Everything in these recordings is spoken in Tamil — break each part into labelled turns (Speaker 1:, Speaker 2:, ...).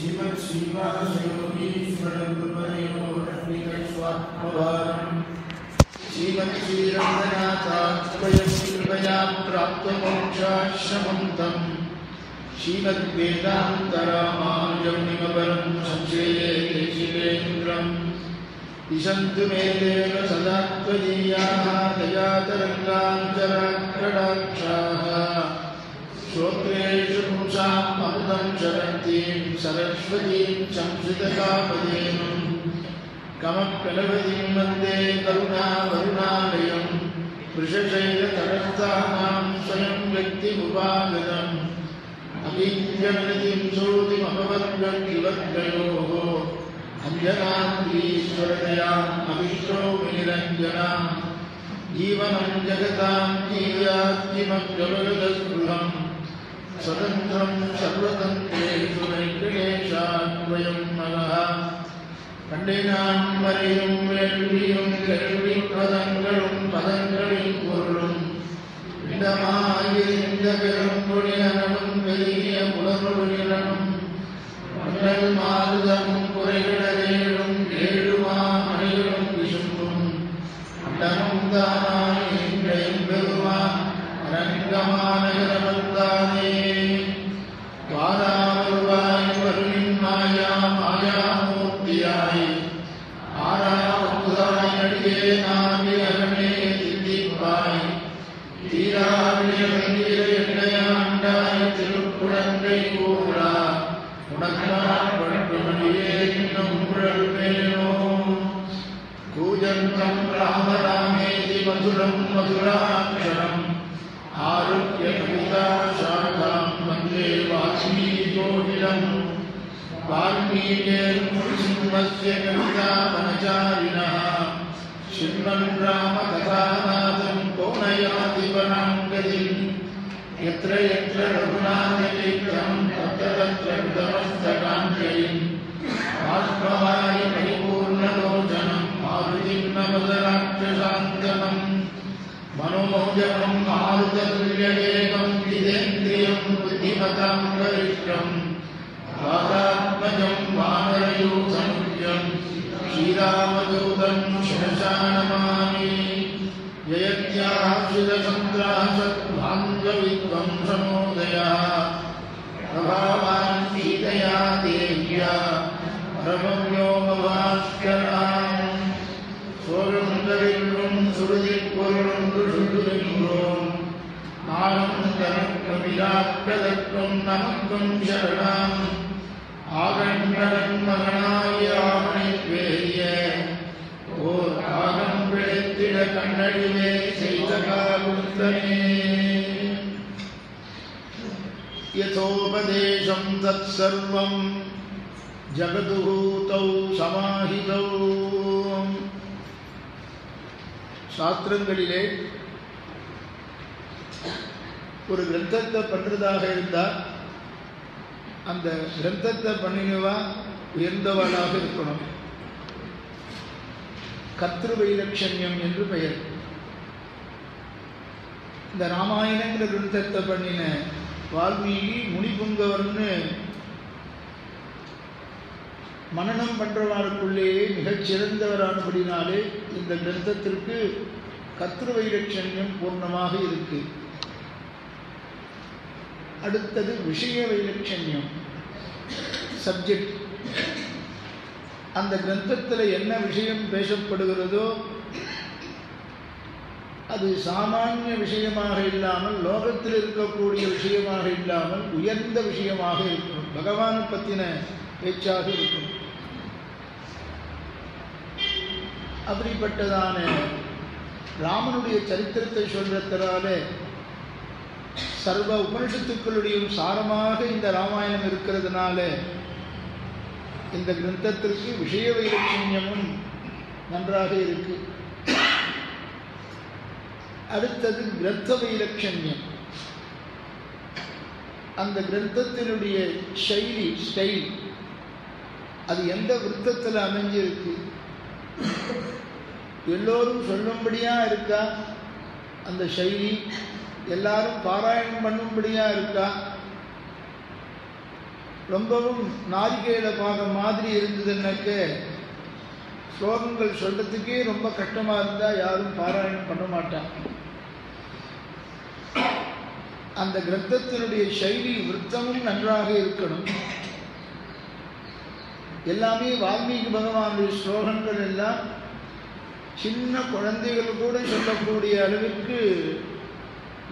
Speaker 1: श्रीमद् श्रीवासयोगीश्वरगुरुवरयोरन्वितस्वात्मभारम् श्रीमद् श्रीरङ्गनाथात्मयं कृपया प्राप्तमोक्षाश्रमं तं श्रीमद्वेदान्तरामानुजमुनिमपरं संश्रये देशिकेन्द्रम् दिशन्तु मे देव सदा त्वदीयाः दयातरङ्गान्तराकटाक्षाः श्रोत्रेषु पुंसाम् अमृतं शरन्तीं सरस्वतीं संस्कृतकामधेनुं कमप्यलवतीं वन्दे करुणावरुणालयं वृषशैलतटस्थानां स्वयं व्यक्तिमुपागतम् अकिञ्चननिधिं श्रुतिमभवद्गतिवद्गयोः अञ्जनाद्रीश्वरदयाम् अभिष्टो विनिरञ्जनाम् जीवनं जगतां जीयात्मग्रवगतस्पृहम् स्वतन्त्रं सर्वतन्त्रेषु वेङ्कटेशान्वयं नमः கண்டைனான் மறையும் வேள்வியும் கேள்விப் பதங்களும் பதங்களின் பொருளும் இடமாயிருந்த பெரும்பொழியனும் பெரிய புலனொழியனும் மண்டல் மாறுதமும் குறைகளேழும் ஏழுமா மணிகளும் விசும்பும் அண்டமும் தானாய் எங்களையும் பெருமான் அரங்கமானகரவந்தானே வாராமருவாய் வருவின் மாயா மாயாமூர்த்தியாய் ஆறாமுதாய் அடியே நாவி அகனே தித்திப்பாய் தீராவிடையாண்டாய் திருக்குழந்தை கூறா உனக்கான் பழமணியே இன்னும் குழல் மேலோ கூஜந்தம் ராமராமேதி மதுரம் மதுராட்சரம் ஆருக்கிய கவிதா சாகாம் வந்தே வால்மீகோடிலம் வால்மீகேர்முனிசிம்மஸ்ய கவிதா வனச்சாரிணः சிம்மன் ராம கதாநாதம் கோணயாதி வனம் கதிம் यत्र यत्र रघुनाथतीर्थं तत्र तत्र कृतमस्तकाञ्जलिं बाष्पवाय परिपूर्णलोचनं मारुतिं नमत राक्षसान्तकं मनोजवं मारुततुल्यवेगं जितेन्द्रियं बुद्धिमतां वरिष्ठं वातात्मजं वानरयूथमुख्यं श्रीरामदूतं शिरसा नमामि जयत्याश्रितसन्त्रासद्भान्वविध्वंसमोदयः प्रभावान् सीतया देव्या परमव्योमभास्करान् सोरुन्दरिन्द्रुं सुहृदिपुरुन्द्रुषुदुरिन्द्रों आनन्दनकविराट्कदत्वं नमक्कं शरणाम् ஆகண்டனன் மகனாய ஆவணிவேரிய ஓர் ஆகம் பிழைத்திட கண்ணடிவே செய்த காகுந்தனே யதோபதேசம் தத் சர்வம் ஜகதுஹூதௌ சமாஹிதௌ. சாஸ்திரங்களிலே ஒரு கிரந்தத்தை பண்றதாக இருந்தால் அந்த கிரந்தத்தை பண்ணினவா உயர்ந்தவளாக இருக்கணும். கர்த்திருவைலட்சண்யம் என்று பெயர். இந்த ராமாயணங்கிற கிரந்தத்தை பண்ணின வால்மீகி முனிபுங்கவர்னு மனனம் பண்றவாருக்குள்ளேயே மிகச்சிறந்தவரானபடினாலே இந்த கிரந்தத்திற்கு கர்த்திருவைலட்சண்யம் பூர்ணமாக இருக்கு. அடுத்தது விஷய வைலட்சண்யம், சப்ஜெக்ட். அந்த கிரந்தத்தில் என்ன விஷயம் பேசப்படுகிறதோ அது சாமானிய விஷயமாக இல்லாமல், லோகத்தில் இருக்கக்கூடிய விஷயமாக இல்லாமல் உயர்ந்த விஷயமாக இருக்கும். பகவானை பற்றின பேச்சாக இருக்கும். அப்படிப்பட்டதான ராமனுடைய சரித்திரத்தை சொல்றதுனால சர்வ உபனிஷத்துக்களுடைய சாரமாக இந்த ராமாயணம் இருக்கிறதுனால இந்த கிரந்தத்திற்கு விஷய வைலட்சண்யமும் நன்றாக இருக்கு. அடுத்தது கிரந்த வைலட்சண்யம். அந்த கிரந்தத்தினுடைய சைலி, ஸ்டைல், அது எந்த விருத்தத்தில் அமைஞ்சிருக்கு, எல்லோரும் சொல்லும்படியா இருக்கா அந்த சைலி, எல்லாரும் பாராயணம் பண்ணும்படியா இருக்கா, ரொம்பவும் நாரிகேல பாகம் மாதிரி இருந்ததுன்னாக்க ஸ்லோகங்கள் சொல்றதுக்கே ரொம்ப கஷ்டமாக இருந்தால் யாரும் பாராயணம் பண்ண மாட்டாங்க. அந்த கிரந்தத்தினுடைய சைலி விருத்தமும் நன்றாக இருக்கணும். எல்லாமே வால்மீகி பகவானுடைய ஸ்லோகங்கள் எல்லாம் சின்ன குழந்தைகள் கூட சொல்லக்கூடிய அளவிற்கு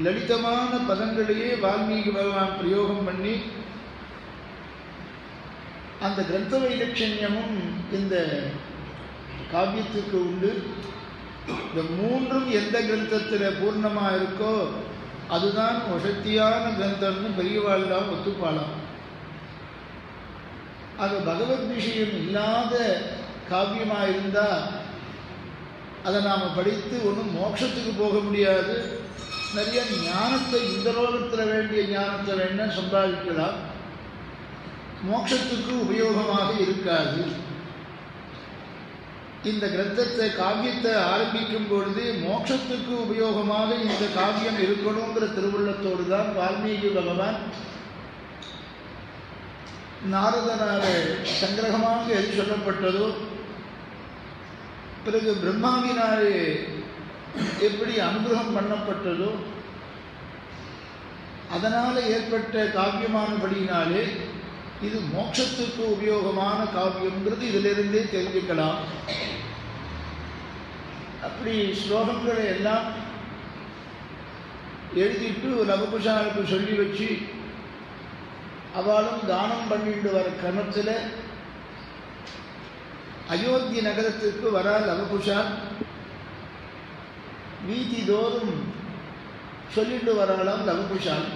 Speaker 1: லலிதமான பதங்களையே வால்மீகி பகவான் பிரயோகம் பண்ணி அந்த கிரந்த வைலட்சண்யமும் இந்த காவியத்துக்கு உண்டு. இந்த மூன்றும் எந்த கிரந்தத்தில் பூர்ணமாக இருக்கோ அதுதான் வசத்தியான கிரந்தம்னு பெரியவாள்லாம் ஒத்துப்பாளாம். அது பகவத் விஷயம் இல்லாத காவியமாக இருந்தால் அதை நாம் படித்து ஒன்றும் மோட்சத்துக்கு போக முடியாது. நிறைய ஞானத்தை இந்த லோகத்தில் வேண்டிய ஞானத்தை வேணா சம்பாதிக்கலாம், மோட்சத்துக்கு உபயோகமாக இருக்காது. இந்த கிரந்தத்தை காவியத்தை ஆரம்பிக்கும் பொழுது மோட்சத்துக்கு உபயோகமாக இந்த காவியம் இருக்கணுங்கிற திருவுள்ளத்தோடு தான் வால்மீகி பகவான் நாரதனால சங்கிரகமாக எது சொல்லப்பட்டதோ, பிறகு பிரம்மாவினாலே எப்படி அனுகிரகம் பண்ணப்பட்டதோ, அதனால் ஏற்பட்ட காவியமானபடியினாலே இது மோட்சத்துக்கு உபயோகமான காவியம்ங்கிறது இதிலிருந்தே தெரிஞ்சுக்கலாம். அப்படி ஸ்லோகங்களை எல்லாம் எழுதிட்டு லவகுஷாவுக்கு சொல்லி வச்சு அவளும் தானம் பண்ணிட்டு வர கிரமத்தில் அயோத்தி நகரத்துக்கு வர லவகுஷா வீதி தோறும் சொல்லிட்டு வராளாம் லவகுஷால்.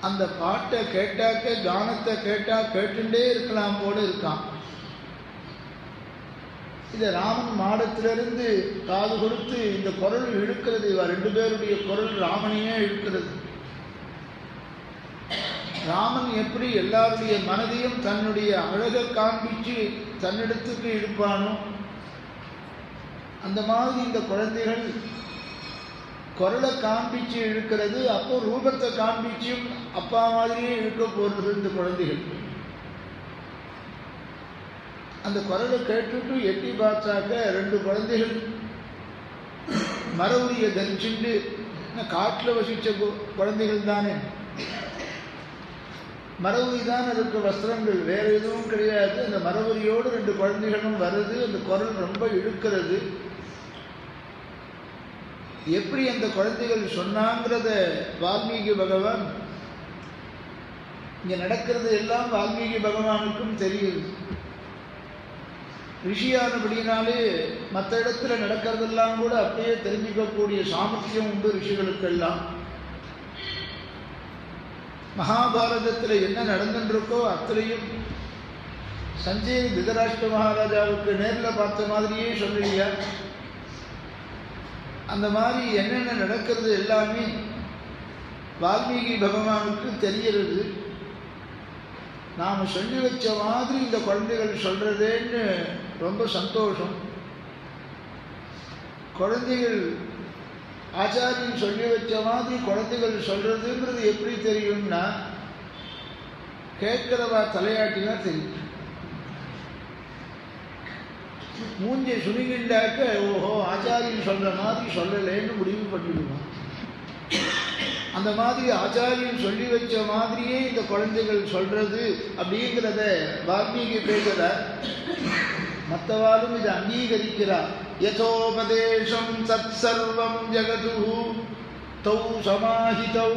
Speaker 1: அந்த பாட்டை கேட்டாக்க கானத்தை கேட்டால் கேட்டுட்டே இருக்கலாம் போல இருக்கான். இதை ராமன் மாடத்திலிருந்து காது கொடுத்து இந்த குரல் இழுக்கிறது. இவ ரெண்டு பேருடைய குரல் ராமனையே இழுக்கிறது. ராமன் எப்படி எல்லாருடைய மனதையும் தன்னுடைய அழகை காண்பிச்சு தன்னிடத்துக்கு இழுப்பானோ அந்த மாதிரி இந்த குழந்தைகள் குரலை காண்பிச்சு இழுக்கிறது. அப்போ ரூபத்தை காண்பிச்சும் அப்பா மாதிரியே இழுக்க போகிறது இந்த குழந்தைகள். அந்த குரலை கேட்டுட்டு எட்டி பார்த்தாக்க ரெண்டு குழந்தைகள் மரவுரியை தரிச்சுட்டு, காட்டில் வசித்த குழந்தைகள் தானே, மரவுரி தான் அதுக்கு வஸ்திரங்கள், வேற எதுவும் கிடையாது. அந்த மரவுரியோடு ரெண்டு குழந்தைகளும் வருது. அந்த குரல் ரொம்ப இழுக்கிறது. எப்படி அந்த குழந்தைகள் சொன்னாங்கிறத வால்மீகி பகவான், இங்க நடக்கிறது எல்லாம் வால்மீகி பகவானுக்கும் தெரியுது. ரிஷியானபடினாலே மற்ற இடத்துல நடக்கிறதெல்லாம் கூட அப்படியே தெரிஞ்சுக்கக்கூடிய சாமர்த்தியம் உண்டு ரிஷிகளுக்கெல்லாம். மகாபாரதத்தில் என்ன நடந்துருக்கோ அத்தனையும் சஞ்சய் திருதராஷ்டிர மகாராஜாவுக்கு நேரில் பார்த்த மாதிரியே சொல்லலையா? அந்த மாதிரி என்னென்ன நடக்கிறது எல்லாமே வால்மீகி பகவானுக்கு தெரிகிறது. நாம் சொல்லி வச்ச மாதிரி இந்த குழந்தைகள் சொல்றதேன்னு ரொம்ப சந்தோஷம். குழந்தைகள் ஆச்சாரியன் சொல்லி வச்ச மாதிரி குழந்தைகள் சொல்றதுங்கிறது எப்படி தெரியும்னா, கேட்கிறவா தலையாட்டினா தெரியும். மூஞ்சை சுருங்கிண்டாக்க ஓஹோ ஆச்சாரியன் சொல்ற மாதிரி சொல்லலேன்னு முடிவு பண்ணிடுவான். அந்த மாதிரி ஆச்சாரியன் சொல்லி வச்ச மாதிரியே இந்த குழந்தைகள் சொல்றது அப்படிங்கிறத வால்மீகி பேசுகிறார். மற்றவாலும் இதை அங்கீகரிக்கிறார். யதோபதேசம் சத் சர்வம் ஜகது தௌ சமாஹிதௌ.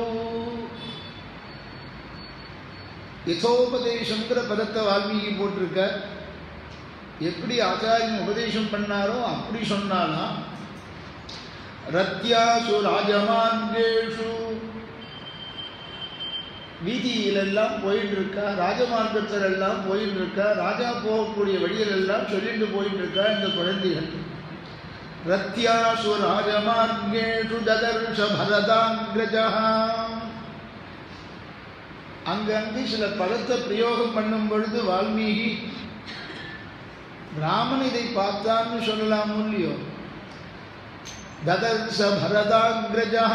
Speaker 1: யதோபதேசங்கிற பதத்தை வால்மீகி போட்டிருக்க. எப்படி ஆச்சாரியன் உபதேசம் பண்ணாரோ அப்படி சொன்னாலாம். ரத்யாசு ராஜமார்கேஷு, வீதியிலெல்லாம் போயிட்டு இருக்கா, ராஜமார்க்கத்தில் எல்லாம் போயிட்டு இருக்கா, ராஜா போகக்கூடிய வழியிலெல்லாம் சொல்லிட்டு போயிட்டு இருக்கா இந்த குழந்தைகள். ரத்யாசு ராஜமார்கேஷு ததர்ஷ பரதாங்கிரஜா. அங்கங்கே சில பதத்தை பிரயோகம் பண்ணும் பொழுது வால்மீகி ராமன் இதை பார்த்தான்னு சொல்லலாம் இல்லையோ. ததர்ஷ பரதாங்கிரஜா,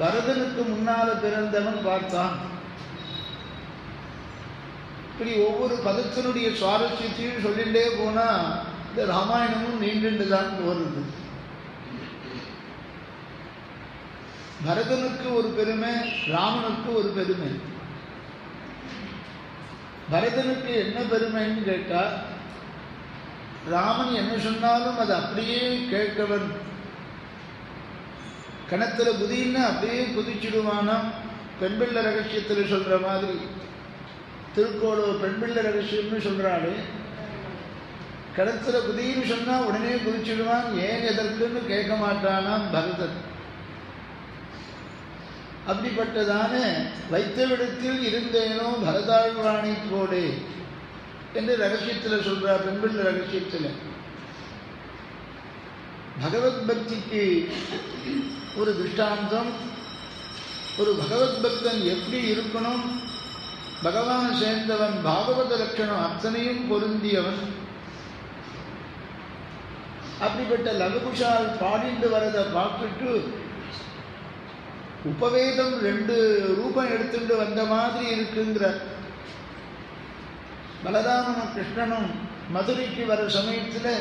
Speaker 1: பரதனுக்கு முன்னால பிறந்தவன் பார்த்தான். இப்படி ஒவ்வொரு பதத்தினுடைய சுவாரஸ்யத்தையும் சொல்லிகிட்டே போனால் இந்த ராமாயணமும் நீண்டு தான் போகிறது. பரதனுக்கு ஒரு பெருமை, ராமனுக்கு ஒரு பெருமை. பரதனுக்கு என்ன பெருமைன்னு கேட்டால், ராமன் என்ன சொன்னாலும் அதை அப்படியே கேட்கவன். கணத்துல குதின்னா அப்படியே குதிச்சுடுவானாம். பெண்பிள்ளை ரகசியத்தில் சொல்ற மாதிரி திருக்கோளோ பெண்பிள்ளை ரகசியம்னு சொல்றாரு. கடத்துல குதின்னு சொன்னா உடனே குதிச்சுடுவான். ஏன் எதற்குன்னு கேட்க மாட்டானாம் பரதன். அப்படிப்பட்டதான வைத்தவிடத்தில் இருந்தேனோ பரதாழ்வானை போலே என்று ரகசியத்தில் சொல்றார். பெண்பிள்ளை ரகசியத்தில் பகவத் பக்திக்கு ஒரு திருஷ்டாந்தம். ஒரு பகவத் பக்தன் எப்படி இருக்கணும், பகவான் சேர்ந்தவன், பாகவத லட்சணம் அத்தனையும் பொருந்தியவன். அப்படிப்பட்ட லகுகுஷால் பாடிண்டு வரதை பார்த்துட்டு உபவேதம் 2 ரூபம் எடுத்துட்டு வந்த மாதிரி இருக்குங்கிற. பலராமனும் கிருஷ்ணனும் மதுரைக்கு வர சமயத்தில்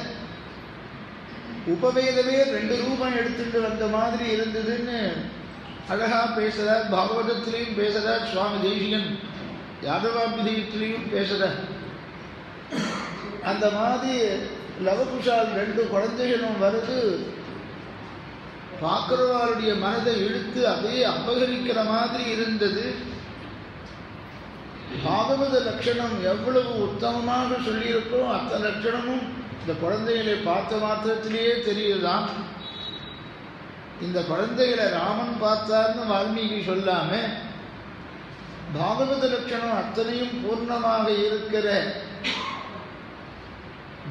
Speaker 1: உபவேதமே 2 ரூபம் எடுத்துட்டு வந்த மாதிரி இருந்ததுன்னு அழகா பேசுறார். பாகவதத்திலையும் பேசுறார் சுவாமி தேசிகன், யாதவாபிதயத்திலையும் பேசுறார். அந்த மாதிரி லவகுஷால் 2 குழந்தைகளும் வருது. பார்க்கிறவாருடைய மனதை இழுத்து அப்படியே அபகரிக்கிற மாதிரி இருந்தது. பாகவத லட்சணம் எவ்வளவு உத்தமமாக சொல்லியிருக்கோ அத்தனை லட்சணமும் இந்த குழந்தைகளை பார்த்த மாத்திரத்திலேயே தெரியுதான். இந்த குழந்தைகளை ராமன் பார்த்தார்னு வால்மீகி சொல்லாம பாகவத லட்சணம் அத்தனையும் பூர்ணமாக இருக்கிற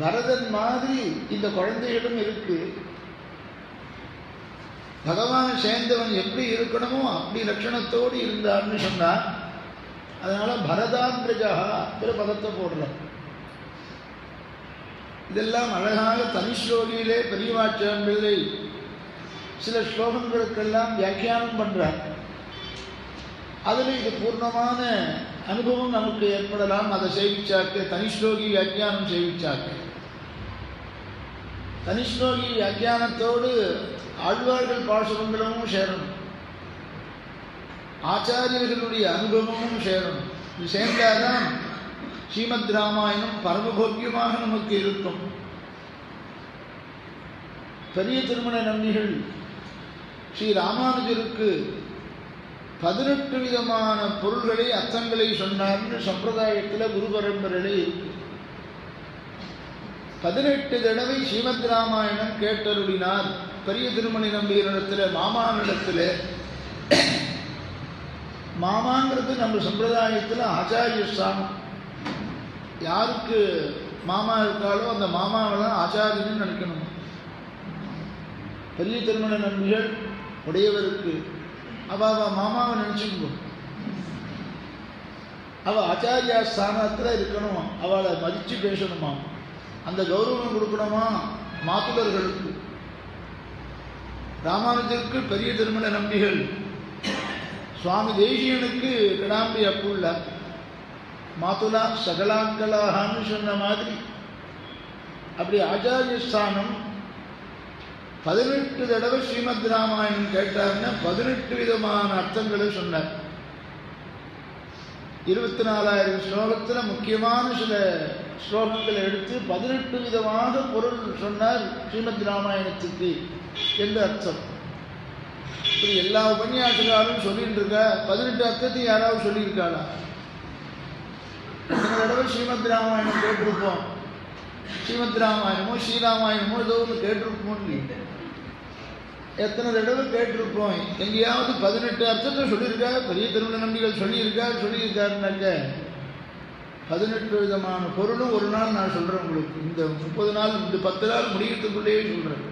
Speaker 1: பரதன் மாதிரி இந்த குழந்தைகளும் இருக்கு. பகவான் சேர்ந்தவன் எப்படி இருக்கணுமோ அப்படி லட்சணத்தோடு இருந்தார்னு சொன்னார். அதனால பரதாத்ரஜா பதத்தை போடலாம். இதெல்லாம் அழகாக தனி ஸ்லோகியிலே பெரியவாச்சான் பிள்ளை சில ஸ்லோகங்களுக்கெல்லாம் வியாக்கியானம் பண்றார். அதில் இது பூர்ணமான அனுபவம் நமக்கு ஏற்படலாம். அதை செய்விச்சாக்கு தனி ஸ்லோகி வியாக்கியானம் செய்விச்சாக்கு. தனி ஸ்லோகி வியாக்கியானத்தோடு ஆழ்வார்கள் பாசுரங்களும் சேரணும், ஆச்சாரியர்களுடைய அனுபவமும் சேரணும். இது சேர்ந்தாதான் ஸ்ரீமத் ராமாயணம் பரமபோக்கியமாக நமக்கு இருக்கும். பெரிய திருமண நம்பிகள் ஸ்ரீ ராமானுஜருக்கு 18 விதமான பொருள்களை அர்த்தங்களை சொன்னார்னு சம்பிரதாயத்தில் குரு பரம்பரையிலே இருக்கு. 18 தடவை ஸ்ரீமத் ராமாயணம் கேட்டருளினார் பெரிய திருமணி நம்பிகளிடத்தில், மாமானிடத்தில். மாமாங்கிறது நம்ம சம்பிரதாயத்தில் ஆச்சாரிய ஸ்தானம். யாருக்கு மாமா இருக்காளோ அந்த மாமாவெல்லாம் ஆச்சாரியன்னு நினைக்கணும். பெரிய திருமண நம்பிகள் உடையவருக்கு அவள் மாமாவை நினச்சிக்கணும். அவள் ஆச்சாரியா ஸ்தானத்தில் இருக்கணும். அவளை மதித்து பேசணுமா, அந்த கௌரவம் கொடுக்கணுமா மாத்துலர்களுக்கு. ராமானுஜருக்கு பெரிய திருமண நம்பிகள், சுவாமி தேசியனுக்கு கிடாம்பி அப்புள்ள மாத்துலா சகலாங்கலாகான்னு சொன்ன மாதிரி அப்படி ஆச்சாரியஸ்தானம். 18 தடவை ஸ்ரீமத் ராமாயணம் கேட்டாருன்னா 18 விதமான அர்த்தங்களை சொன்னார். 24,000 ஸ்லோகத்தில் முக்கியமான சில ஸ்லோகங்களை எடுத்து 18 விதமாக பொருள் சொன்னார் ஸ்ரீமத் ராமாயணத்துக்கு என்று அர்த்தம். இப்படி எல்லா உபன்யாசகாரும் சொல்லிட்டு இருக்கா. 18 அர்த்தத்தையும் யாராவது சொல்லியிருக்காளா? எத்தனை தடவை ஸ்ரீமத் ராமாயணம் கேட்டிருப்போம். ஸ்ரீமத் ராமாயணமோ ஸ்ரீராமாயணமோ ஏதோ ஒன்று கேட்டிருப்போம். எத்தனை தடவை கேட்டிருப்போம். எங்கேயாவது 18 அர்த்தத்தை சொல்லியிருக்கா பெரிய திருமண நம்பிகள் சொல்லியிருக்காருனாக்க 18 விதமான பொருளும் ஒரு நாள் நான் சொல்கிறேன் உங்களுக்கு. இந்த 30 நாள் இந்த 10 நாள் முடியறதுக்குள்ளேயே சொல்கிறேன்.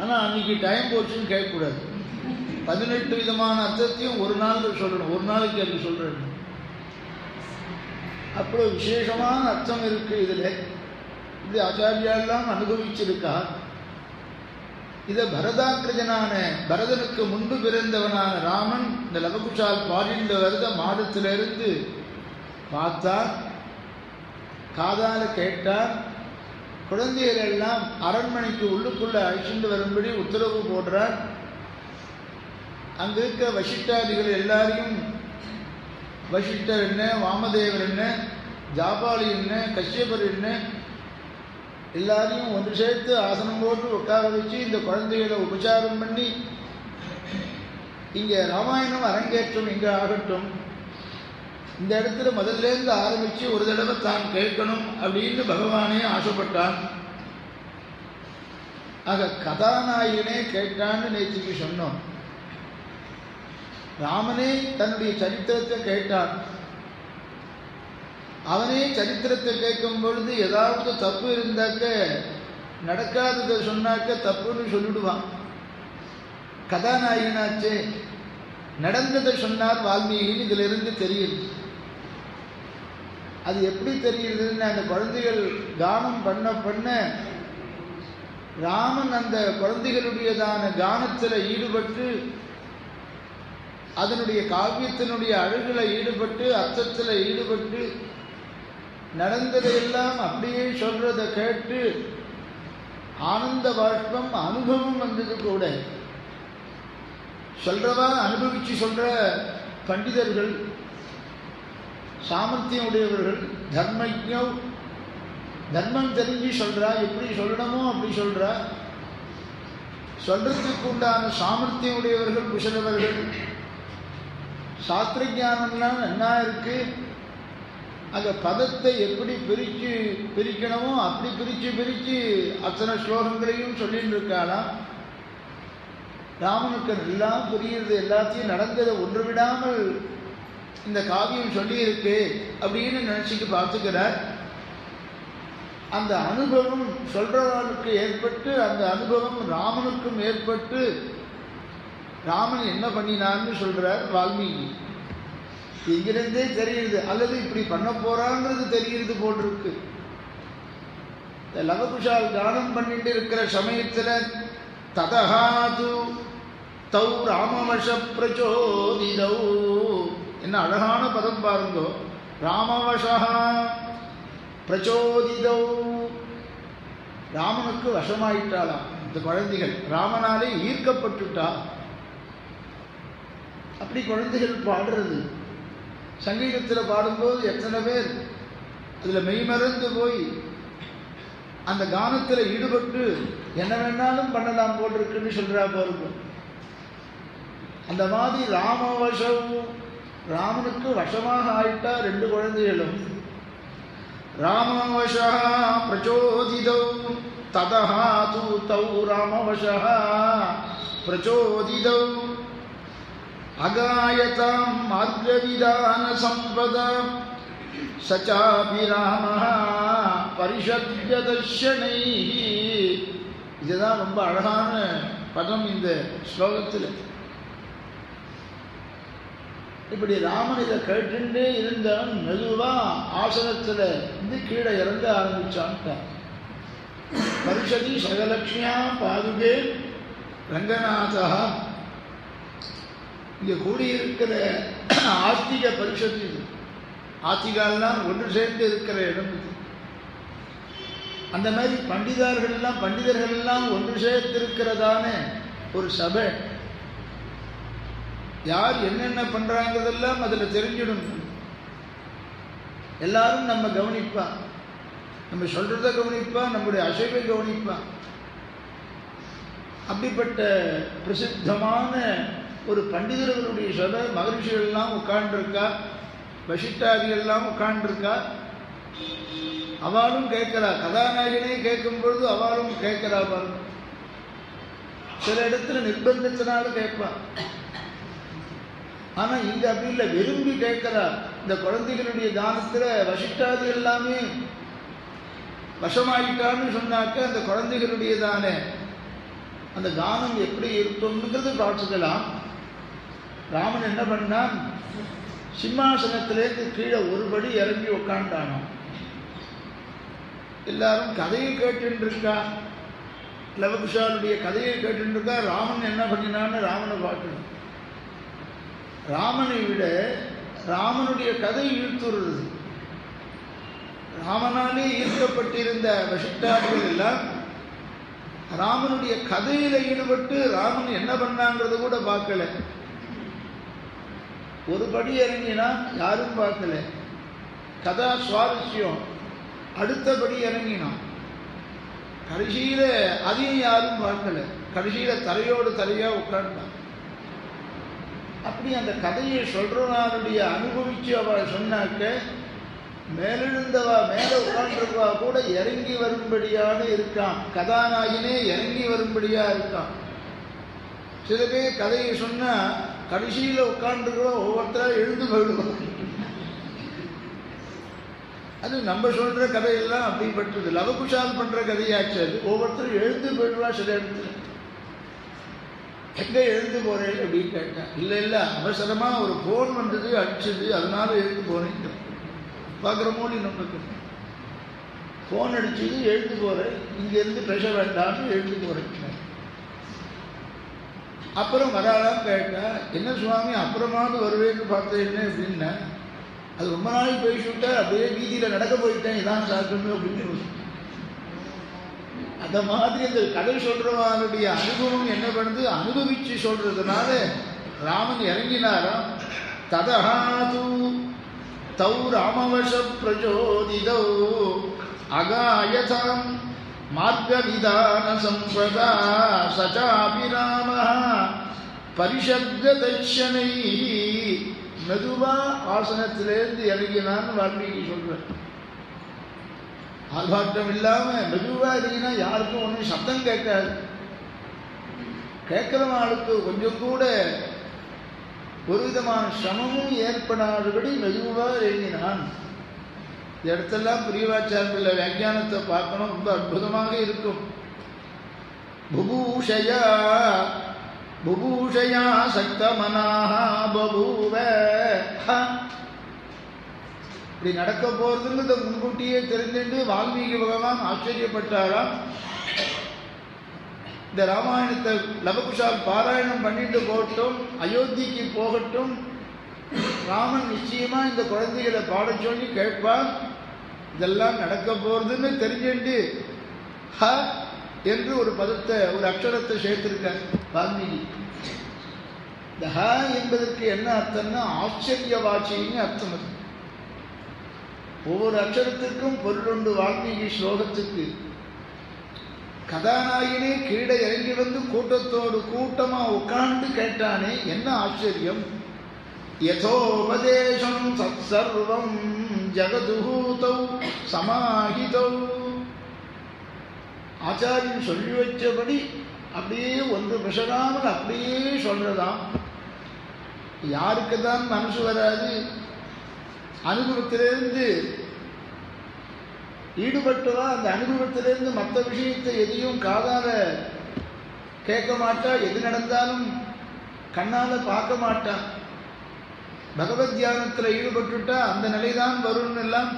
Speaker 1: ஆனால் அன்றைக்கி டைம் போச்சுன்னு கேட்கக்கூடாது. 18 விதமான அர்த்தத்தையும் ஒரு நாள் சொல்லணும். ஒரு நாளைக்கு அது சொல்கிறேன். அவ்வளோ விசேஷமான அர்த்தம் இருக்குது இதில். இது ஆச்சாரியாலாம் அனுபவிச்சிருக்கா. இதை பரதாக்கிரஜனான பரதனுக்கு முன்பு பிறந்தவனான ராமன் இந்த லவகுஷால் பாடிண்டு வருத மாடத்திலிருந்து பார்த்தார், காதால் கேட்டார். குழந்தைகள் எல்லாம் அரண்மனைக்கு உள்ளுக்குள்ளே அழைச்சிட்டு வரும்படி உத்தரவு போடுறார். அங்கே இருக்க வசிஷ்டாதிகள் எல்லாரையும், வசிஷ்டர் என்ன, வாமதேவர் என்ன, ஜாபாலி என்ன, கஷ்யபர் என்ன, எல்லாரையும் ஒன்று சேர்த்து ஆசனம் போட்டு உட்கார வச்சு இந்த குழந்தைகளை உபச்சாரம் பண்ணி, இங்கே ராமாயணம் அரங்கேற்றம் இங்கே ஆகட்டும், இந்த இடத்துல முதல்லேருந்து ஆரம்பித்து ஒரு தடவை தான் கேட்கணும் அப்படின்னு பகவானே ஆசைப்பட்டான். ஆக கதாநாயகனே கேட்டான்னு நேற்றுக்கு சொன்னோம். ராமனே தன்னுடைய சரித்திரத்தை கேட்டான். அவனே சரித்திரத்தை கேட்கும் பொழுது ஏதாவது தப்பு இருந்தாக்க, நடக்காததை சொன்னாக்க தப்புன்னு சொல்லிடுவான். கதாநாயகனாச்சே, நடந்ததை சொன்னார் வால்மீகின்னு இதிலிருந்து தெரியுது. அது எப்படி தெரியுதுன்னு, அந்த குழந்தைகள் கானம் பண்ண பண்ண ராமன் அந்த குழந்தைகளுடையதான கானத்தில் ஈடுபட்டு, அதனுடைய காவியத்தினுடைய அழகில் ஈடுபட்டு, அர்த்தத்தில் ஈடுபட்டு, நடந்ததையெல்லாம் அப்படியே சொல்றதை கேட்டு ஆனந்த பாஷ்பம் அனுபவம் வந்தது கூட. சொல்றவா அனுபவிச்சு சொல்ற பண்டிதர்கள், சாமர்த்தியம் உடையவர்கள், தர்மஜ்ஞம், தர்மம் தெரிஞ்சு சொல்றா, எப்படி சொல்லணுமோ அப்படி சொல்றா. சொல்றதுக்கு உண்டான சாமர்த்தியம் உடையவர்கள், குசலவர்கள். சாஸ்திரஞானம்லாம் நல்லா இருக்கு. அந்த பதத்தை எப்படி பிரிக்கணுமோ அப்படி பிரித்து அத்தனை ஸ்லோகங்களையும் சொல்லிட்டு இருக்காளாம். ராமனுக்கு எல்லாம் புரியுறது, எல்லாத்தையும் நடந்ததை ஒன்று விடாமல் இந்த காவியம் சொல்லியிருக்கு அப்படின்னு நினச்சிட்டு பார்த்துக்கிறார். அந்த அனுபவம் சொல்றவனுக்கு ஏற்பட்டு, அந்த அனுபவம் ராமனுக்கும் ஏற்பட்டு, ராமன் என்ன பண்ணினான்னு சொல்றார் வால்மீகி. இங்கிருந்தே தெரியுது, அல்லது இப்படி பண்ண போறாங்கிறது தெரியுது போட்டிருக்கு. லவகுஷால் கானம் பண்ணிட்டு இருக்கிற சமயத்தில் ததஹாது தௌ ராமவச பிரச்சோதிதௌ, என்ன அழகான பதம் பாருங்கோ. ராமவசா பிரச்சோதிதௌ, ராமனுக்கு வசமாயிட்டாளாம் இந்த குழந்தைகள், ராமனாலே ஈர்க்கப்பட்டுட்டா. அப்படி குழந்தைகள் பாடுறது, சங்கீதத்தில் பாடும்போது எத்தனை பேர் அதில் மெய்மறந்து போய் அந்த கானத்தில் ஈடுபட்டு என்ன வேணாலும் பண்ணலாம் போட்டிருக்குன்னு சொல்றா பாருங்க. அந்த மாதிரி ராமவசம், ராமனுக்கு வசமாக ஆயிட்டா ரெண்டு குழந்தைகளும். ராமவசா பிரச்சோதிதௌ ததஹாது தௌ ராமவசா பிரச்சோதிதௌ அகாயதாம் மார்கவிதான சம்பதா சச்சாபிராமஹ பரிஷத்ய தர்ஷனைஹி. இதுதான் ரொம்ப அழகான பதம் இந்த ஸ்லோகத்தில். இப்படி ராமன் இதை கேட்டுட்டே இருந்தான். மெதுவாக ஆசனத்தில் இருந்து கீழே இறங்க ஆரம்பிச்சான்ட்டான். பரிஷதி சகலக்ஷ்மியா பாதுகே ரங்கநாதா. இங்கே கூடியிருக்கிற ஆஸ்திக பரிஷத்து இது. ஆஸ்திகாலாம் ஒன்று சேர்ந்து இருக்கிற இடம் இது. அந்த மாதிரி பண்டிதர்கள் எல்லாம் ஒன்று சேர்த்திருக்கிறதான ஒரு சபை. யார் என்னென்ன பண்றாங்கிறதெல்லாம் அதில் தெரிஞ்சிடும். எல்லாரும் நம்ம கவனிப்பா, நம்ம சொல்றதை கவனிப்பா, நம்முடைய அசைவை கவனிப்பா. அப்படிப்பட்ட பிரசித்தமான ஒரு பண்டிதர்களுடைய சபை. மகரிஷிகள்லாம் உட்காண்டிருக்கா, வசிஷ்டாதிகள்லாம் உட்காண்டிருக்கா. அவளும் கேட்கிறா, கதாநாயகனே கேட்கும் பொழுது அவளும் கேட்கிறா பாருங்க. சில இடத்துல நிர்பந்தத்தினால கேட்பா, ஆனா இங்க அப்படி இல்லை, விரும்பி கேட்கிறா. இந்த குழந்தைகளுடைய தானத்துல வசிஷ்டாதி எல்லாமே வசமாயிட்டான்னு சொன்னாக்க அந்த குழந்தைகளுடையதான அந்த கானம் எப்படி இருக்கும்ங்கிறது பார்த்துக்கலாம். ராமன் என்ன பண்ணான், சிம்மாசனத்திலேருந்து கீழே ஒருபடி இறங்கி உட்காண்டானோ. எல்லாரும் கதையை கேட்டுருக்கா, லவகுஷாலுடைய கதையை கேட்டுருக்கா. ராமன் என்ன பண்ணினான்னு ராமனை பார்க்கணும். ராமனை விட ராமனுடைய கதை இழுத்துறது. ராமனாலே ஈர்க்கப்பட்டிருந்த வசிஷ்டாதிகள் எல்லாம் ராமனுடைய கதையில ஈடுபட்டு ராமன் என்ன பண்ணாங்கிறது கூட பார்க்கல. ஒரு படி இறங்கினா யாரும் பார்க்கல. கதா சுவாரஸ்யம் அடுத்தபடி இறங்கினான். கடைசியில அதையும் யாரும் பார்க்கல. கடைசியில தலையோடு தலையா உட்கார்ந்தான். அப்படி அந்த கதையை சொல்றவனுடைய அனுபவிச்சு அவள் சொன்னாக்க மேலெழுந்தவா மேல உட்கார்ந்துருவா கூட இறங்கி வரும்படியாக இருக்கான். கதாநாயகனே இறங்கி வரும்படியா இருக்கான். சில பேர் கதையை சொன்னா கடைசியில உட்கார்ந்துருவா ஒவ்வொருத்தரா எழுந்து போயிடுவான். அது நம்ம சொல்ற கதையெல்லாம் அப்படிப்பட்டது. லவகுஷால் பண்ற கதையாச்சு. அது ஒவ்வொருத்தரும் எழுந்து போயிடுவா. சில இடத்துல எங்க எழுந்து போறேன் அப்படின்னு கேட்டேன். இல்லை இல்லை அவசரமா ஒரு போன் வந்தது, அடிச்சது, அதனால எழுந்து போனேன். பார்க்குற மோடி நமக்கு போன் அடிச்சது, எழுந்து போறேன், இங்க இருந்து பேச வேண்டாம்னு எழுந்து போறேன். அப்புறம் வராதான் கேட்டா, என்ன சுவாமி அப்புறமாவது வருவேன்னு பார்த்தேன் என்ன அப்படின்னா, அது ரொம்ப நாள் பேசிவிட்டா அப்படியே வீதியில நடக்க போயிட்டேன், இதான் சாக்கணும் அப்படின்னு. அந்த மாதிரி இந்த கதை சொல்றவனுடைய அனுபவம் என்ன பண்ணுது, அனுபவிச்சு சொல்றதுனால ராமன் இறங்கினாராம். ததஹாது தௌ ராமவச பிரஜோதிதௌ அகாயதாம் மார்கவிதான சம்பதா சசாபி ராமஹ பரிஷத்கதக்ஷனை. மெதுவா ஆசனத்திலேருந்து இறங்கினான்னு வால்மீகி சொல்றேன். ஆர்ப்பாட்டம் இல்லாம மெதுவா இறங்கினா யாருக்கும் ஒன்றும் சப்தம் கேட்காது. கேட்கிறவங்களுக்கு கொஞ்சம் கூட ஒரு விதமான சிரமமும் ஏற்படாதபடி மெதுவா இறங்கினான். இந்த இடத்தெல்லாம் பிரியவாச்சாரியர்கள் வியாக்கியானத்தை பார்க்கணும், ரொம்ப அற்புதமாக இருக்கும். புபூஷயா புபூஷயா சக்தமனாஹ பபூவ. இப்படி நடக்க போறதுன்னு முன்கூட்டியே தெரிஞ்சுட்டு வால்மீகி பகவான் ஆச்சரியப்பட்டாராம். இந்த ராமாயணத்தை லவகுஷால் பாராயணம் பண்ணிட்டு போகட்டும், அயோத்திக்கு போகட்டும், ராமன் நிச்சயமா இந்த குழந்தைகளை பாட சொல்லி கேட்பான். இதெல்லாம் நடக்க போறதுன்னு தெரிஞ்சுட்டு ஹ என்று ஒரு பதத்தை, ஒரு அக்ஷரத்தை சேர்த்திருக்க வால்மீகி. இந்த ஹ என்பதற்கு என்ன அர்த்தம்னா ஆச்சரியவாச்சின்னு அர்த்தம். அது ஒவ்வொரு அக்ஷரத்திற்கும் பொருள் உண்டு. வால்மீகி ஸ்லோகத்துக்கு கதாநாயகனே கீழே இறங்கி வந்து கூட்டத்தோடு கூட்டமா உட்கார்ந்து கேட்டானே, என்ன ஆச்சரியம். யதோபதேசம் சத்சர்வம் ஜகதுஹூதௌ சமாஹிதௌ. ஆச்சாரியன் சொல்லி வச்சபடி அப்படியே ஒன்று பிசகாமல் அப்படியே சொல்றதாம். யாருக்கு தான் மனசு வராது. அனுபவத்திலிருந்து ஈடுபட்டவா அந்த அனுபவத்திலிருந்து மற்ற விஷயத்தை எதையும் காதால கேட்க மாட்டா, எது நடந்தாலும் கண்ணால பார்க்க மாட்டான். பகவத் தியானத்தில் ஈடுபட்டுட்டா அந்த நிலைதான் வரும்னு எல்லாம்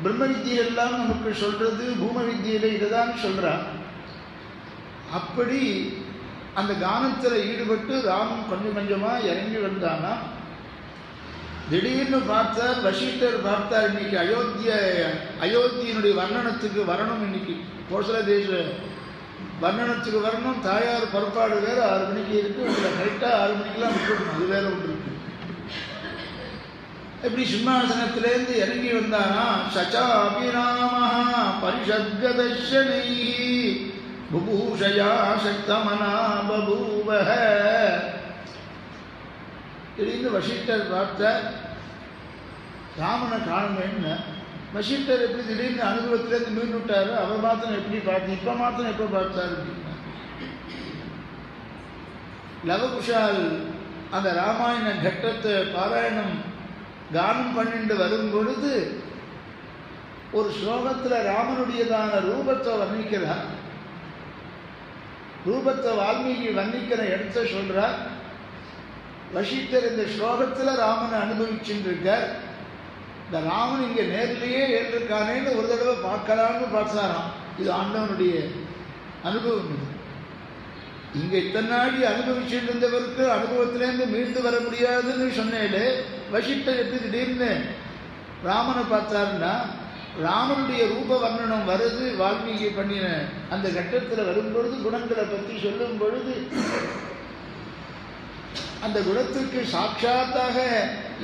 Speaker 1: பிரம்ம வித்தியெல்லாம் நமக்கு சொல்றது. பூம வித்தியில இதுதான் சொல்றான். அப்படி அந்த கானத்தில் ஈடுபட்டு ராமன் கொஞ்சம் கொஞ்சமா இறங்கி வந்தானா. திடீர்னு பார்த்தார், வசிஷ்டர் பார்த்தார், இன்னைக்கு அயோத்தியினுடைய வர்ணனத்துக்கு வரணும், இன்னைக்கு கோசல தேச வர்ணனத்துக்கு வரணும். தாயார் புறப்பாடு வேற 6 மணிக்கு இருக்கு, உங்களை கரெக்டா 6 மணிக்கெல்லாம் விட்டுடணும், அது வேற ஒன்று இருக்கு. எப்படி சிம்மாசனத்திலேருந்து இறங்கி வந்தானா. சசாபி ராமஹ பரிஷத்கதக்ஷனை புபூஷயா சக்தமனா பபூவஹ. திடீர்னு வசிஷ்டர் பார்த்தார், ராமனை காணுமேன்னு. வசிஷ்டர் எப்படி திடீர்னு அனுபவத்திலேருந்து மீண்டு விட்டாரு. அவர் மாத்திரம் எப்படி பார்த்து இப்ப மாத்திரம் எப்ப பார்த்தாரு அப்படின்னா, லவகுஷால் அந்த ராமாயண கட்டத்தை பாராயணம் கானம் பண்ணிட்டு வரும் பொழுது ஒரு ஸ்லோகத்துல ராமனுடையதான ரூபத்தை வர்ணிக்கிறார். ரூபத்தை வால்மீகி வர்ணிக்கிற இடத்த சொல்றார். வசிஷ்டர் இந்த ஸ்லோகத்துல ராமனை அனுபவிச்சுட்டு இருக்கார். இந்த ராமன் இங்க நேரிலேயே ஏற்றிருக்கானேன்னு ஒரு தடவை பார்க்கலான்னு பார்த்தாராம். இது ஆண்டவனுடைய அனுபவம். இங்க இத்தனை நாடி அனுபவிச்சுட்டு இருந்தவருக்கு அனுபவத்திலேருந்து மீண்டு வர முடியாதுன்னு சொன்னேன். வசிஷ்டர் எப்படி திடீர்னு ராமனை பார்த்தாருன்னா, ராமனுடைய ரூப வர்ணனம் வருது. வால்மீகி பண்ணின அந்த கட்டத்தில் வரும்பொழுது குணங்களை பற்றி சொல்லும் பொழுது அந்த குணத்துக்கு சாட்சாத்தாக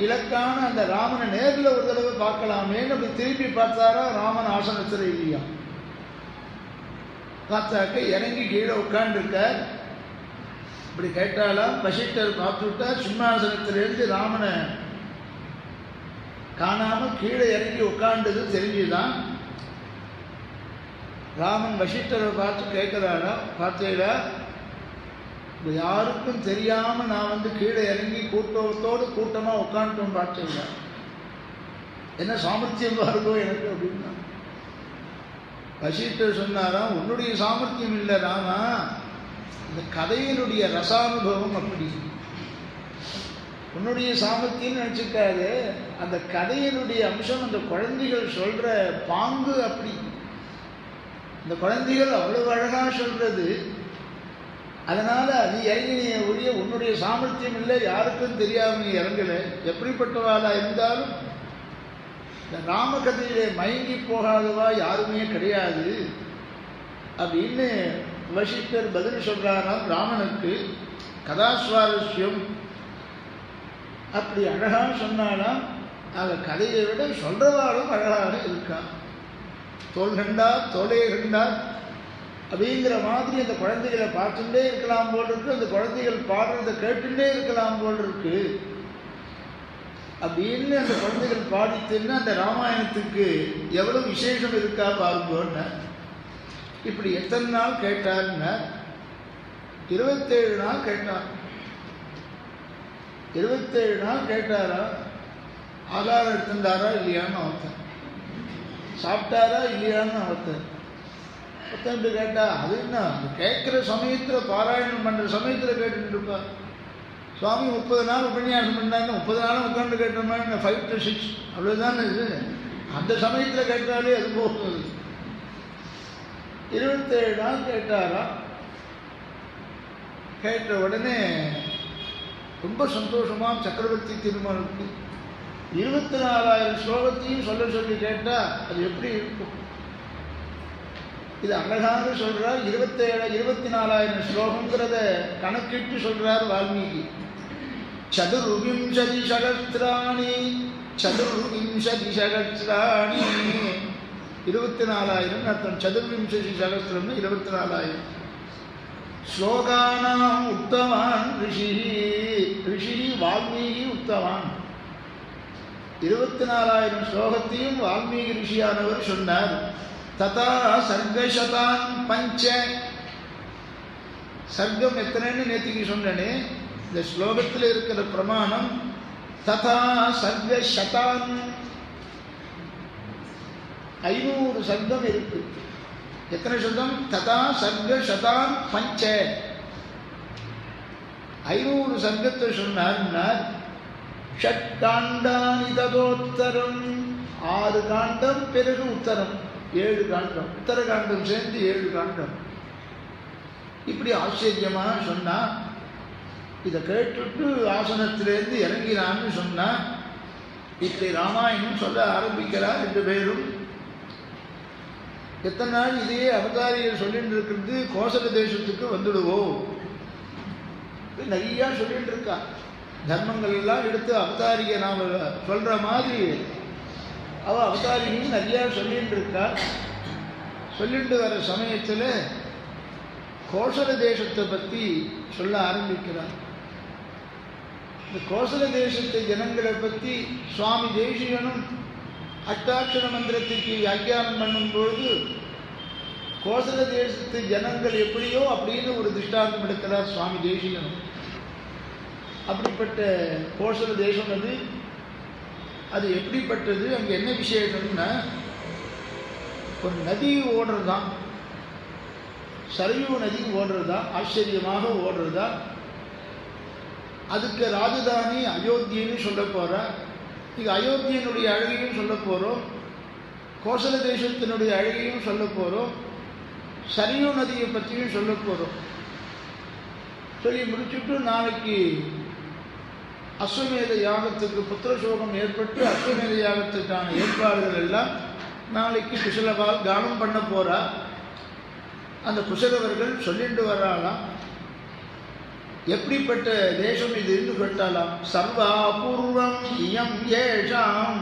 Speaker 1: இலக்கான அந்த ராமனை நேரில் ஒரு தடவை பார்க்கலாமேன்னு அப்படி திரும்பி பார்த்தாரா, ராமன் ஆசனத்தில் இல்லையா. பார்த்தாக்க இறங்கி கீழே உட்காந்துருக்கார். இப்படி கேட்டாலாம் வசிஷ்டர் பார்த்து விட்டார். சிம்மாசனத்திலிருந்து ராமனை காணாமல் கீழே இறங்கி உட்காண்டது தெரிஞ்சுதான். ராமன் வசிஷ்டரை பார்த்து கேட்கிறாரா, பார்த்தீங்களா, யாருக்கும் தெரியாமல் நான் கீழே இறங்கி கூட்டத்தோடு கூட்டமாக உட்காந்துட்டோம் பார்த்தீங்களா, என்ன சாமர்த்தியம் பாருங்கோ எனக்கு அப்படின்னா. வசிஷ்டர் சொன்னாராம், உன்னுடைய சாமர்த்தியம் இல்லை ராமா, இந்த கதையினுடைய ரசானுபவம் அப்படி. உன்னுடைய சாமர்த்தியம் நினச்சிக்காது, அந்த கதையினுடைய அம்சம் அந்த குழந்தைகள் சொல்கிற பாங்கு அப்படி. இந்த குழந்தைகள் அவ்வளவு அழகாக சொல்கிறது. அதனால் அது இறங்கினிய ஒழிய உன்னுடைய சாமர்த்தியம் இல்லை, யாருக்கும் தெரியாமல் நீ இறங்கலை. எப்படிப்பட்டவாளாக இருந்தாலும் இந்த ராமகதையிலே மயங்கி போகாதவா யாருமே கிடையாது அப்படின்னு வசிஷ்டர் பதில் சொல்கிறாராம் ராமனுக்கு. கதாஸ்வாரஸ்யம் அப்படி அழகாக சொன்னாலாம். ஆக கதையை விட சொல்கிறவாளும் அழகாக இருக்கா. தோல் கண்டார் தோலே கண்டார் அப்படிங்கிற மாதிரி அந்த குழந்தைகளை பார்த்துட்டே இருக்கலாம் போல் இருக்கு. அந்த குழந்தைகள் பாடுறதை கேட்டுட்டே இருக்கலாம் போல் இருக்கு அப்படின்னு அந்த குழந்தைகள் பாடித்துன்னு அந்த ராமாயணத்துக்கு எவ்வளவு விசேஷம் இருக்கா பாருங்கன்னு. இப்படி எத்தனை நாள் கேட்டார்னா 27 நாள் கேட்டார். 27 நாள் கேட்டாரா. ஆகாரம் எடுத்துட்டாரா இல்லையான்னு அவர்த்தன், சாப்பிட்டாரா இல்லையான்னு அவர்த்தன் இப்படி கேட்டா. அது என்ன, அந்த கேட்குற சமயத்தில் பாராயணம் பண்ணுற சமயத்தில் கேட்டுட்டு இருப்பா. சுவாமி 30 நாள் உபன்யாசம் பண்ணாங்க, 30 நாளும் உட்காந்து கேட்ட மாதிரி 5 to 6 அவ்வளோதானே இது. அந்த சமயத்தில் கேட்டாலே அது போகுது. 27 நாள் கேட்டாரா. கேட்ட உடனே ரொம்ப சந்தோஷமாக சக்கரவர்த்தி திருமணத்துக்கு 24,000 ஸ்லோகத்தையும் சொல்ல சொல்லி கேட்டால் அது எப்படி இருக்கும். இது அழகாக சொல்கிறார். 24,000 ஸ்லோகங்கிறத கணக்கிட்டு சொல்கிறார் வால்மீகி. சதுர்விம்சதி சகஸ்திராணி 24,000 அர்த்தம். சதுர்விம்சதி சகஸ்திரம்னு 24,000. ஸ்லோகானாம் உத்தவான் ரிஷி வால்மீகி உத்தவான். 24,000 ஸ்லோகத்தையும் வால்மீகி ரிஷியானவர் சொன்னார். ததா சர்க்கசதான் பஞ்ச. சர்க்கம் எத்தனைன்னு நேற்றுக்கு சொன்னனே, இந்த ஸ்லோகத்தில் இருக்கிற பிரமாணம் ததா சர்க்கசதான் 500 சர்க்கம் இருக்கு. எத்தனை சப்தம்? ததா சர்க்கசதான் பஞ்ச. 500 சர்க்கத்தை சொன்னார். ஷட்காண்டானி ததோத்தரம் 6 காண்டம், பிறகு உத்தரம் 7 காண்டம். உத்தரகாண்டம் சேர்ந்து 7 காண்டம். இப்படி ஆச்சரியமாக சொன்னா. இதை கேட்டுட்டு ஆசனத்திலேருந்து இறங்கினான்னு சொன்னா. இப்படி ராமாயணம் சொல்ல ஆரம்பிக்கிறார் 2 பேரும். எத்தனை நாள் இதையே அவதாரிகள் சொல்லிட்டு இருக்கிறது. கோசல தேசத்துக்கு வந்துடுவோம் நிறையா சொல்லிட்டு இருக்கா. தர்மங்கள் எல்லாம் எடுத்து அவதாரிகை நாம் சொல்கிற மாதிரி அவள் அவதாரிகளும் நிறையா சொல்லிட்டு இருக்கா. சொல்லிட்டு வர சமயத்தில் கோசல தேசத்தை பற்றி சொல்ல ஆரம்பிக்கிறார். இந்த கோசல தேசத்து ஜனங்களை பற்றி சுவாமி தேசிகனும் அஷ்டாட்சர மந்திரத்துக்கு வியாக்கியானம் பண்ணும்பொழுது கோசல தேசத்து ஜனங்கள் எப்படியோ அப்படின்னு ஒரு திருஷ்டாந்தம் எடுக்கிறார் சுவாமி தேசிகனும். அப்படிப்பட்ட கோசல தேசம் அது எப்படிப்பட்டது, அங்கே என்ன விசேஷம்னா ஒரு நதி ஓடுறதுதான், சரையூ நதி ஓடுறதுதான், ஆச்சரியமாக ஓடுறதுதான். அதுக்கு ராஜதானி அயோத்தின்னு சொல்ல போகிறா. இங்கே அயோத்தியனுடைய அழகையும் சொல்ல போகிறோம், கோசல தேசத்தினுடைய அழகையும் சொல்ல போகிறோம், சரையூ நதியை பற்றியும் சொல்ல போகிறோம். சொல்லி முடிச்சுட்டு நாளைக்கு அஸ்வமேத யாகத்துக்கு புத்திரசோகம் ஏற்பட்டு அஸ்வமேத யாகத்துக்கான ஏற்பாடுகள் எல்லாம் நாளைக்கு குசலவால் கானம் பண்ண போறா. அந்த குசலவர்கள் சொல்லிட்டு வர்றாளாம், எப்படிப்பட்ட தேசம் இதுன்னு கேட்டாலாம். சர்வாபூர்வம் இயம் ஏஷாம்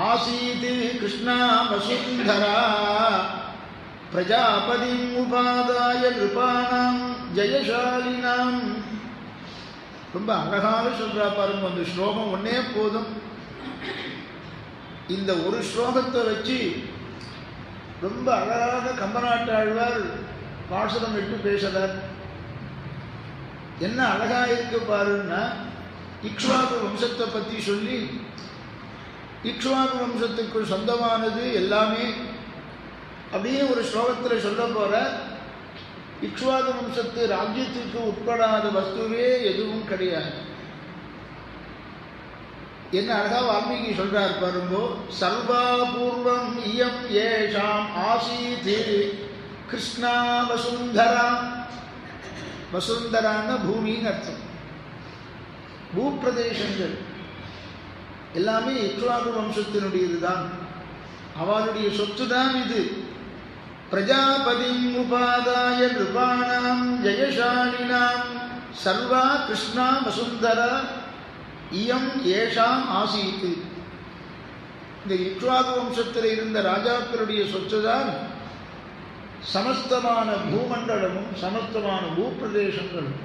Speaker 1: ஆசீத் கிருஷ்ணா வசுந்தரா பிரஜாபதிம் உபாதாய நிருபானாம் ஜெயசாலினாம். ரொம்ப அழகாக சொல்றா பாருங்க. அந்த ஸ்லோகம் ஒன்னே போதும். இந்த ஒரு ஸ்லோகத்தை வச்சு ரொம்ப அழகாக கம்பநாட்டாழ்வார் பாசுரம் விட்டு பேசுறார். என்ன அழகா இருக்கு பாருன்னா, இக்ஷ்வாகு வம்சத்தை பற்றி சொல்லி, இக்ஷ்வாகு வம்சத்துக்கு சொந்தமானது எல்லாமே அப்படின்னு ஒரு ஸ்லோகத்தில் சொல்ல போற. இக்ஷ்வாகு வம்சத்து ராஜ்யத்துக்கு உட்படாத வஸ்துவே எதுவும் கிடையாது. என்ன அழகா வால்மீகி சொல்றார் பாருங்கோ. சர்வாபூர்வம் இயம் ஏஷாம் ஆசீத் கிருஷ்ணா வசுந்தரா. வசுந்தரான பூமின்னு அர்த்தம். பூப்பிரதேசங்கள் எல்லாமே இக்ஷ்வாகு வம்சத்தினுடையதுதான், அவளுடைய சொத்து தான் இது. பிரஜாபதிம் உபாதாய நிருபாணாம் ஜெயசாலினாம் சர்வா கிருஷ்ணா வசுந்தரா இயம் ஏஷாம் ஆசீத். இந்த இக்ஷ்வாகு வம்சத்தில் இருந்த ராஜாக்களுடைய சொத்துதான் சமஸ்தமான பூமண்டலமும் சமஸ்தமான பூப்பிரதேசங்களும்.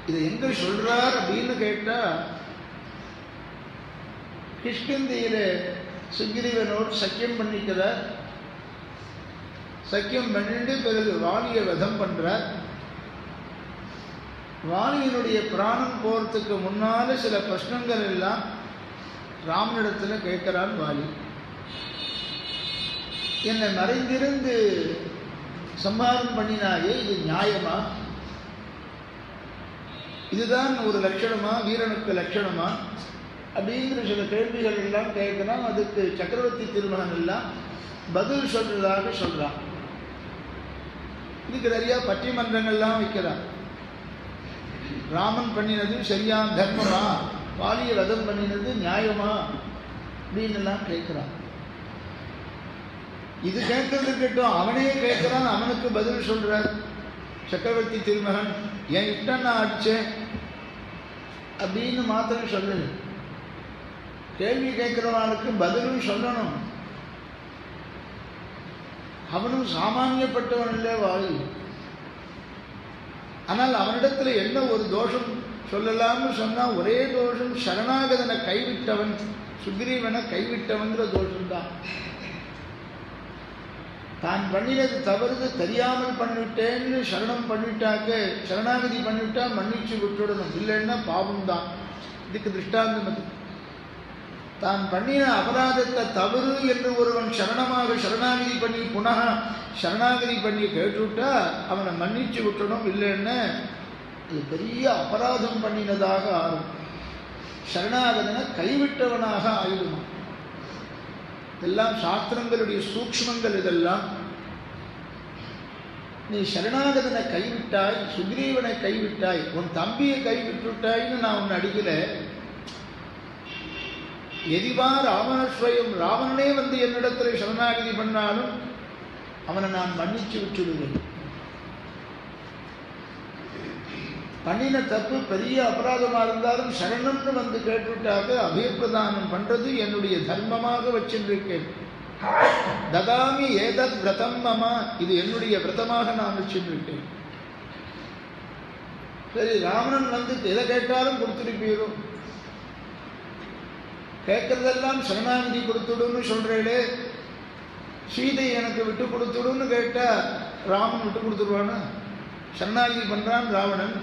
Speaker 1: இதை எங்க சொல்றார் அப்படின்னு கேட்டா, கிஷ்கிந்தியில சுக்ரீவனோடு சக்கியம் பண்ணிக்கிறார். சக்கியம் பண்ணிட்டு பிறகு வாலியை வதம் பண்றார். வாலியினுடைய பிராணம் போறதுக்கு முன்னால சில பிரஷ்னங்கள் எல்லாம் ராமனிடத்துல கேட்கிறான் வாலி. என்னை மறைந்திருந்து சம்ஹாரம் பண்ணினாயே, இது நியாயமா? இதுதான் ஒரு லட்சணமா, வீரனுக்கு லட்சணமா அப்படிங்கிற சில கேள்விகள் எல்லாம் கேட்கிறான். அதுக்கு சக்கரவர்த்தி திருமகன் எல்லாம் பதில் சொல்றதாக சொல்றான். இதுக்கு நிறைய பட்டிமன்றங்கள்லாம் வைக்கிறான். ராமன் பண்ணினது சரியா, தர்மமா, வாலியை வதம் பண்ணினது நியாயமா அப்படின்னு எல்லாம் கேட்கிறான். இது கேட்கறது கேட்டோம், அவனே கேட்கிறான், அவனுக்கு பதில் சொல்றார் சக்கரவர்த்தி திருமகன். என் இஷ்டம் நான் அடிச்சேன் அப்படின்னு மாத்திரம் சொல்லல, கேள்வி கேட்கிறவனுக்கு பதிலும் சொல்லணும். அவனும் சாமானியப்பட்டவன் இல்லை வாலி. ஆனால் அவனிடத்துல என்ன ஒரு தோஷம் சொல்லலாம்னு சொன்னா, ஒரே தோஷம், சரணாகதனை கைவிட்டவன், சுக்ரீவனை கைவிட்டவன்ற தோஷம்தான். தான் பண்ணினது தவறுது, தெரியாமல் பண்ணிவிட்டேன்னு சரணம் பண்ணிட்டாக்க, சரணாகதி பண்ணிவிட்டா மன்னிச்சு விட்டுடணும், இல்லைன்னா பாவம்தான். இதுக்கு திருஷ்டாந்தம் அது. தான் பண்ணின அபராதத்தை தவறு என்று ஒருவன் சரணாகதி பண்ணி புனக சரணாகதி பண்ணி கேட்டுவிட்டா அவனை மன்னிச்சு விட்டணும், இல்லைன்னு அது பெரிய அபராதம் பண்ணினதாக ஆகும். சரணாகதனை கைவிட்டவனாக ஆயிடுமா. இதெல்லாம் சாஸ்திரங்களுடைய சூக்ஷ்மங்கள். இதெல்லாம் நீ சரணாகதனை கைவிட்டாய், சுக்ரீவனை கைவிட்டாய், உன் தம்பியை கைவிட்டுட்டாய்ன்னு நான் உன்னை அடிக்கல. எதிவா ராவணஸ்வயம், ராவணனே வந்து என்னிடத்தில் சரணாகதி பண்ணாலும் அவனை நான் மன்னிச்சு விட்டுடுவேன். பண்ணின தப்பு பெரிய அபராதமா இருந்தாலும் சரணம்னு வந்து கேட்டுவிட்டாக அபயப்பிரதானம் பண்றது என்னுடைய தர்மமாக வச்சிருக்கேன். ததாமி ஏதத் விரதம் மமா, இது என்னுடைய விரதமாக நான் வச்சிருக்கேன். சரி, ராவணன் வந்து எதை கேட்டாலும் கொடுத்துருப்பீரோ, கேட்கறதெல்லாம் சரணாகதி கொடுத்துடுன்னு சொல்றேளே, சீதை எனக்கு விட்டு கொடுத்துடுன்னு கேட்டா ராமன் விட்டு கொடுத்துருவானா? சரணாகதி பண்றான் ராவணன்.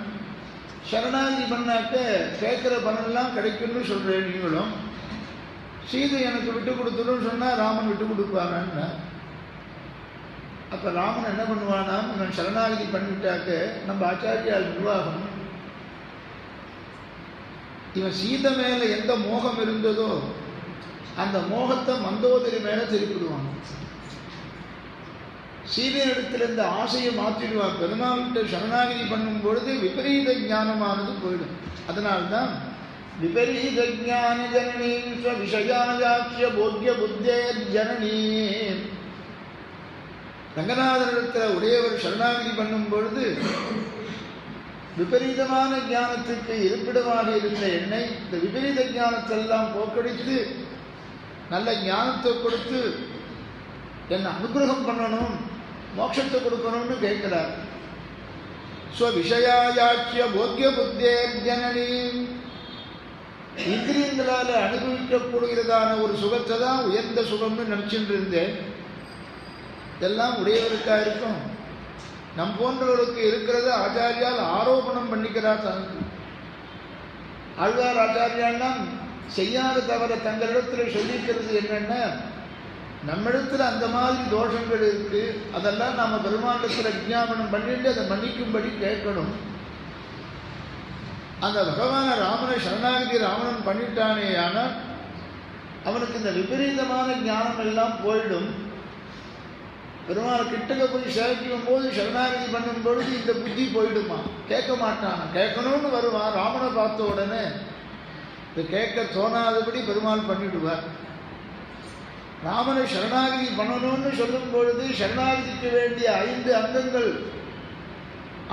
Speaker 1: சரணாகதி பண்ணாக்க கேட்கிற பலனெல்லாம் கிடைக்கும்னு சொல்றேன் நீங்களும். சீதை எனக்கு விட்டு கொடுத்துடுன்னு சொன்னா ராமன் விட்டு கொடுப்பானான்னு. அப்ப ராமன் என்ன பண்ணுவானா, நான் சரணாகதி பண்ணிவிட்டாக்க நம்ம ஆச்சாரியால் நிர்வாகம், இவன் சீதை மேல எந்த மோகம் இருந்ததோ அந்த மோகத்தை மந்தோதரி மேல திருப்பிடுவான். சீதையிடத்தில் இருந்த ஆசையை மாற்றிடுவான். பெருமாள்கிட்ட சரணாகதி பண்ணும் பொழுது விபரீத ஞானமானது போயிடும். அதனால்தான் விபரீத ஞான ஜனனீம் ஸ்வவிஷயாயாட்சிய போக்ய புத்தேர் ஜனனீம். ரங்கநாதனிடத்தில் உடையவர் சரணாகதி பண்ணும் பொழுது விபரீதமான ஞானத்துக்கு இருப்பிடமாக இருந்த என்னை இந்த விபரீத ஞானத்தெல்லாம் போக்கடித்து நல்ல ஞானத்தை கொடுத்து என்னை அனுகிரகம் பண்ணணும், மோட்சத்தை கொடுக்கணும்னு கேட்கிறார். ஸ்வவிஷயாயாட்சிய போக்ய புத்தேர் ஜனனீம். இந்திரியங்களால் அனுபவிக்கப்படுகிறதான ஒரு சுகத்தை தான் உயர்ந்த சுகம்னு நினைச்சுட்டு இருந்தேன். இதெல்லாம் உடையவருக்கா இருக்கும். நம் போன்றவர்களுக்கு இருக்கிறத ஆச்சாரியால் ஆரோபணம் பண்ணிக்கிறார். தனக்கு ஆழ்வார் ஆச்சாரியால் செய்யாத தவிர தங்களிடத்தில் சொல்லிக்கிறது என்னென்ன, நம்மிடத்தில் அந்த மாதிரி தோஷங்கள் இருக்கு, அதெல்லாம் நாம பெருமாண்டத்தில் விஞ்ஞாபனம் பண்ணிட்டு அதை மன்னிக்கும்படி கேட்கணும். அந்த பகவான ராமனை சரணாகதி ராமனன் பண்ணிட்டானே, ஆனால் அவனுக்கு இந்த விபரீதமான ஞானம் எல்லாம் போயிடும். பெருமாள் கிட்டக்க போய் சேவிக்கும் போது சரணாகதி பண்ணும் பொழுது இந்த புத்தி போயிடுமா, கேட்க மாட்டான். கேட்கணும்னு வருவான், ராமனை பார்த்த உடனே இது கேட்க தோணாதபடி பெருமாள் பண்ணிடுவார். ராமனை சரணாகதி பண்ணணும்னு சொல்லும் பொழுது சரணாகதிக்கு வேண்டிய 5 அங்கங்கள்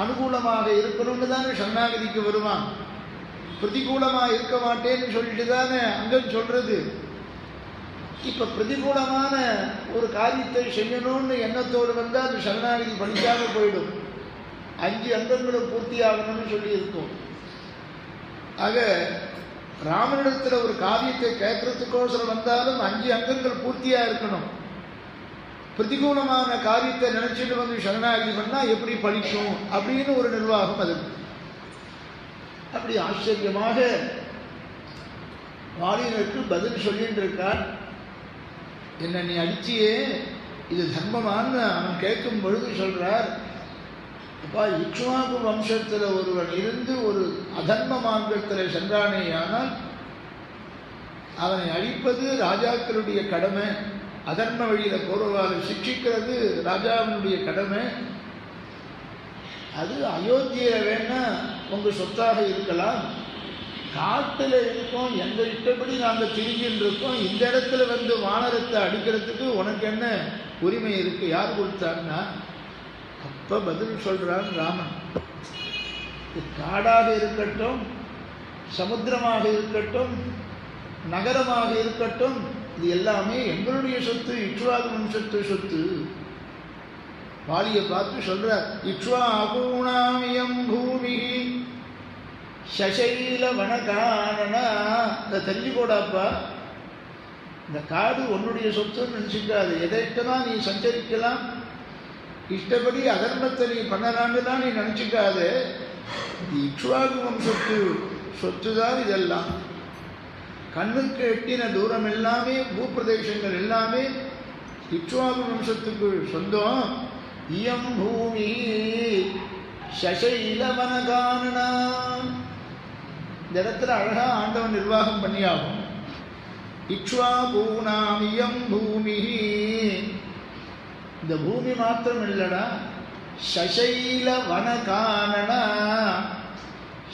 Speaker 1: அனுகூலமாக இருக்கணும்னு தானே சரணாகதிக்கு வருவான். பிரதிகூலமாக இருக்க மாட்டேன்னு சொல்லிட்டு தானே அங்கம் சொல்றது. இப்ப பிரதிகூலமான ஒரு காரியத்தை செய்யணும்னு எண்ணத்தோடு வந்தால் அது சரணாகதி படிக்காம போயிடும். 5 அங்கங்களும் பூர்த்தி ஆகணும்னு சொல்லி இருக்கும். ஆக ராமனிடத்தில் ஒரு காரியத்தை கேட்கறதுக்கோசரம் வந்தாலும் 5 அங்கங்கள் பூர்த்தியா இருக்கணும். பிரதிகூலமான காரியத்தை நினைச்சிட்டு வந்து சரணாகதி பண்ணா எப்படி படிக்கும் அப்படின்னு ஒரு நிர்வாகம் அது. அப்படி ஆச்சரியமாக வாலியனுக்கு பதில் சொல்லிட்டு இருக்கார். என்ன நீ அடிச்சியே, இது தர்மமான்னு அவன் கேட்கும் பொழுது சொல்றார், அப்பா இக்ஷ்வாகு வம்சத்தில் ஒருவன் இருந்து ஒரு அதர்ம மார்க்கத்தில் சென்றானே, ஆனால் அவனை அழிப்பது ராஜாக்களுடைய கடமை, அதர்ம வழியில போறவாறு சிக்ஷிக்கிறது ராஜாவினுடைய கடமை. அது அயோத்தியில வேணா உங்க சொத்தாக இருக்கலாம், காட்டுல இருக்கோம், எங்க இஷ்டப்படி நாங்க திரிஞ்சின்னு இருக்கோம், இந்த இடத்துல வந்து வானரத்தை அடிக்கிறதுக்கு உனக்கு என்ன உரிமை இருக்கு, யார் கொடுத்தான்னா? அப்ப பதில் சொல்றான் ராமன், காடாக இருக்கட்டும், சமுத்திரமாக இருக்கட்டும், நகரமாக இருக்கட்டும், இது எல்லாமே எங்களுடைய சொத்து, இக்ஷ்வாகு வம்சத்து சொத்து. வாலியை பார்த்து சொல்றார், இக்ஷ்வாகூணாமியம் பூமி சசைல வனகானனா. இந்த தெரிஞ்சுக்கோடாப்பா, இந்த காடு உன்னுடைய சொத்துன்னு நினைச்சுக்காது. எதைட்டமா நீ சஞ்சரிக்கலாம், இஷ்டப்படி அதர்மத்தை நீ பண்ணலான்னு தான் நீ நினைச்சுக்காது. இக்ஷ்வாகு வம்சத்து சொத்து தான் இதெல்லாம். கண்ணுக்கு எட்டின தூரம் எல்லாமே, பூப்பிரதேசங்கள் எல்லாமே இக்ஷ்வாகு வம்சத்துக்கு சொந்தம். இயம் பூமி சசைல வனகானனா. இந்த இடத்துல அழகா ஆண்டவன் நிர்வாகம் பண்ணியாகும். இக்ஷ்வாகூணாம் இயம் பூமி, இந்த பூமி மாத்திரம் இல்லடா, சசைல வனகானனா.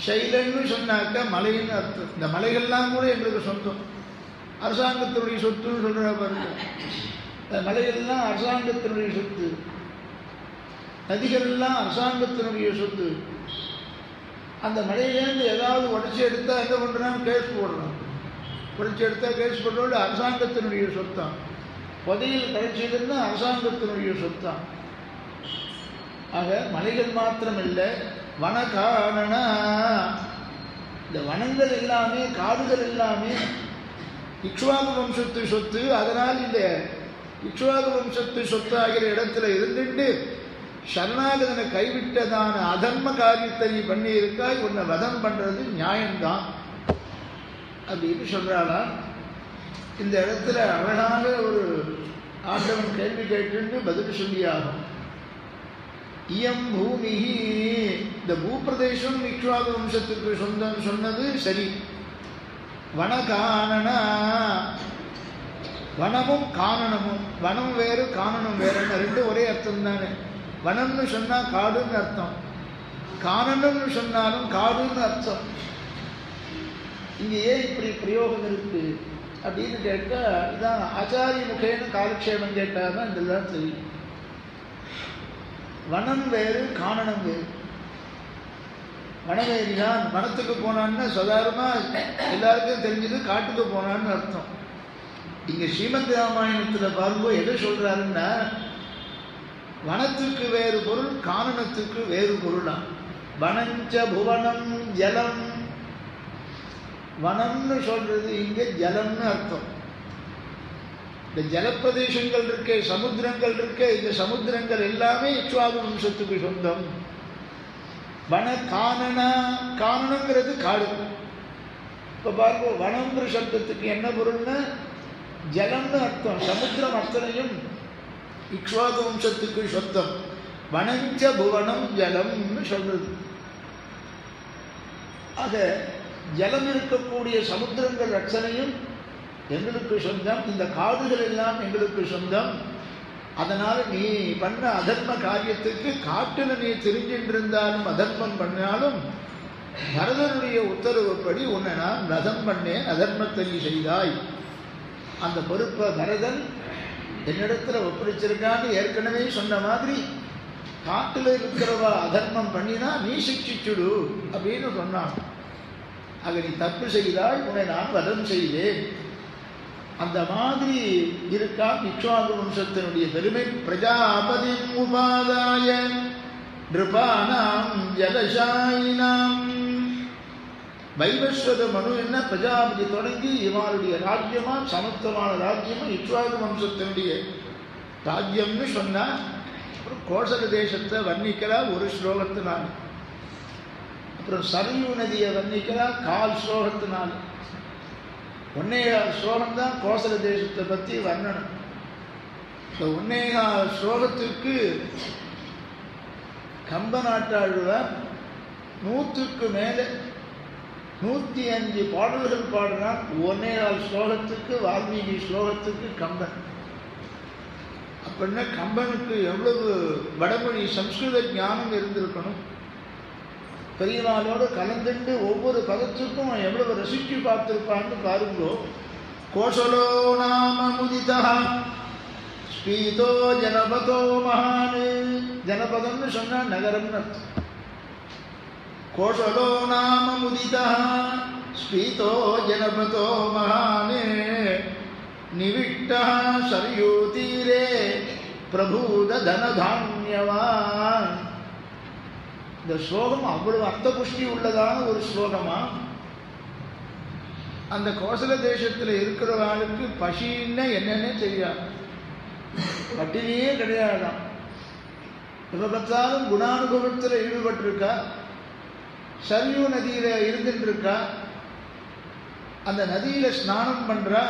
Speaker 1: சைலன்னு சொன்னாக்க மலைன்னு அர்த்தம். இந்த மலைகள்லாம் கூட எங்களுக்கு சொந்தம், அரசாங்கத்தினுடைய சொத்துன்னு சொல்ற பாருங்க. இந்த மலைகள்லாம் அரசாங்கத்தினுடைய சொத்து, நதிகள்லாம் அரசாங்கத்தினுடைய சொத்து. அந்த மலையிலேருந்து ஏதாவது உடச்சி எடுத்தா என்ன பண்றான், கேஸ் போடுறான். உடச்சி எடுத்தா கேஸ் போடுறோம், அரசாங்கத்தினுடைய சொத்தான். புதையில் கிடைச்சதுன்னா அரசாங்கத்தினுடைய சொத்தான். ஆக மலைகள் மாத்திரம் இல்லை, வனகானனா, இந்த வனங்கள் எல்லாமே, காடுகள் எல்லாமே இக்ஷ்வாகு வம்சத்து சொத்து. அதனால் இந்த இக்ஷ்வாகு வம்சத்து சொத்து ஆகிற இடத்துல இருந்துட்டு சரணாகதனை கைவிட்டதான அதர்ம காரியத்தை நீ பண்ணி இருக்காய், உன்னை வதம் பண்றது நியாயம்தான் அப்படின்னு சொல்றாளா. இந்த இடத்துல அழகாக ஒரு ஆண்டவன் கேள்வி கேட்டு பதில் சொல்லியாகும். இயம் பூமி, இந்த பூப்பிரதேசம் இக்ஷ்வாகு வம்சத்துக்கு சொந்தம் சொன்னது சரி. வனகானனா, வனமும் கானனமும், வனம் வேறு கானனம் வேறுன்னு ரெண்டு ஒரே அர்த்தம் தானே. வனம்னு சொன்னா காடுன்னு அர்த்தம், கானனம்னு சொன்னாலும் காடுன்னு அர்த்தம். இங்கே ஏன் இப்படி பிரயோகம் இருக்கு அப்படின்னு கேட்டால், இதான் ஆச்சாரிய முகேன்னு காலக்ஷேபம் கேட்டால் தான் இதெல்லாம் தெரியும். வனம் வேறு, காணனம் வேறு. வனவேறினான், வனத்துக்கு போனான்னு சாதாரணமாக எல்லாருக்கும் தெரிஞ்சது காட்டுக்கு போனான்னு அர்த்தம். இங்கே ஸ்ரீமத் ராமாயணத்தில் பார்க்கும்போது எதை சொல்கிறாருன்னா, வனத்துக்கு வேறு பொருள், காணனத்துக்கு வேறு பொருளாம். வனஞ்ச புவனம் ஜலம். வனம்னு சொல்றது இங்கே ஜலம்னு அர்த்தம். இந்த ஜலப்பிரதேசங்கள் இருக்கே, சமுத்திரங்கள் இருக்கே, இந்த சமுத்திரங்கள் எல்லாமே இக்ஷ்வாகு வம்சத்துக்கு சொந்தம். வன காணனா, காணனங்கிறது காடு. இப்போ பாருங்க, வனங்கிற சப்தத்துக்கு என்ன பொருள்னா ஜலம்னு அர்த்தம். சமுத்திரம் அத்தனையும் இக்ஷ்வாகு வம்சத்துக்கு சொந்தம். வனஞ்ச புவனம் ஜலம்னு சொல்றது. ஆக ஜலம் இருக்கக்கூடிய சமுத்திரங்கள் அத்தனையும் எங்களுக்கு சொந்தம். இந்த காடுகள் எல்லாம் எங்களுக்கு சொந்தம். அதனால் நீ பண்ண அதர்ம காரியத்துக்கு காட்டில் நீ தெரிஞ்சின்றிருந்தாலும் அதர்மம் பண்ணாலும் பரதனுடைய உத்தரவுப்படி உன்னை நான் வதம் பண்ணேன், அதர்மத்தை நீ செய்தாய். அந்த பொறுப்பை பரதன் என்னிடத்துல ஒப்படைச்சிருக்கான்னு ஏற்கனவே சொன்ன மாதிரி, காட்டில் இருக்கிறவா அதர்மம் பண்ணினா நீ சிக்ஷிச்சுடு அப்படின்னு சொன்னான். ஆக நீ தப்பு செய்தாய், உன்னை நான் வதம் செய்தேன். அந்த மாதிரி இருக்கா இக்ஷ்வாகு வம்சத்தினுடைய பெருமை. பிரஜாபதி உபாதாய நிருபானாம் ஜலசாயினாம். வைவஸ்வத மனு என்ன, பிரஜாபதி தொடங்கி இவருடைய ராஜ்யமா, சமத்துவமான ராஜ்யமா இக்ஷ்வாகு வம்சத்தினுடைய ராஜ்யம்னு சொன்னா. அப்புறம் கோசல தேசத்தை வர்ணிக்கிறா ஒரு ஸ்லோகத்தினால். அப்புறம் சரயு நதியை வர்ணிக்கிறா 4 ஸ்லோகத்தினால். 1.25 ஸ்லோகம் தான் கோசல தேசத்தை பற்றி வர்ணனம். இந்த 1.25 ஸ்லோகத்திற்கு கம்ப நாட்டாழ்வார் 100க்கு மேலே 105 பாடல்கள் பாடுறான். 1.25 ஸ்லோகத்துக்கு வால்மீகி ஸ்லோகத்துக்கு கம்பன். அப்படின்னா கம்பனுக்கு எவ்வளவு வடமொழி சம்ஸ்கிருத ஞானம் இருந்திருக்கணும். பெரியவாளோடு கலந்துட்டு ஒவ்வொரு பதத்துக்கும் எவ்வளவு ரசிச்சு பார்த்துருப்பான்னு பாருங்களோ. கோசலோ நாம முதிதா ஸ்பீதோ ஜனபதோ மகானு. ஜனபதம்னு சொன்னா நகரம்னு அர்த்தம். கோசலோ நாம முதிதா ஸ்பீதோ ஜனபதோ மகானு நிவிட்டா சரயூ தீரே பிரபூத தனதான்யவான். இந்த ஸ்லோகம் அவ்வளவு அர்த்த புஷ்டி உள்ளதான ஒரு ஸ்லோகமா. அந்த கோசல தேசத்தில் இருக்கிறவர்களுக்கு பசின்னா என்னன்னே தெரியாது, பட்டினியே கிடையாதான். எப்ப பார்த்தாலும் குணானுபவத்தில் ஈடுபட்டிருக்கா. சரயூ நதியில இருந்துட்டு இருக்கா. அந்த நதியில ஸ்நானம் பண்றா.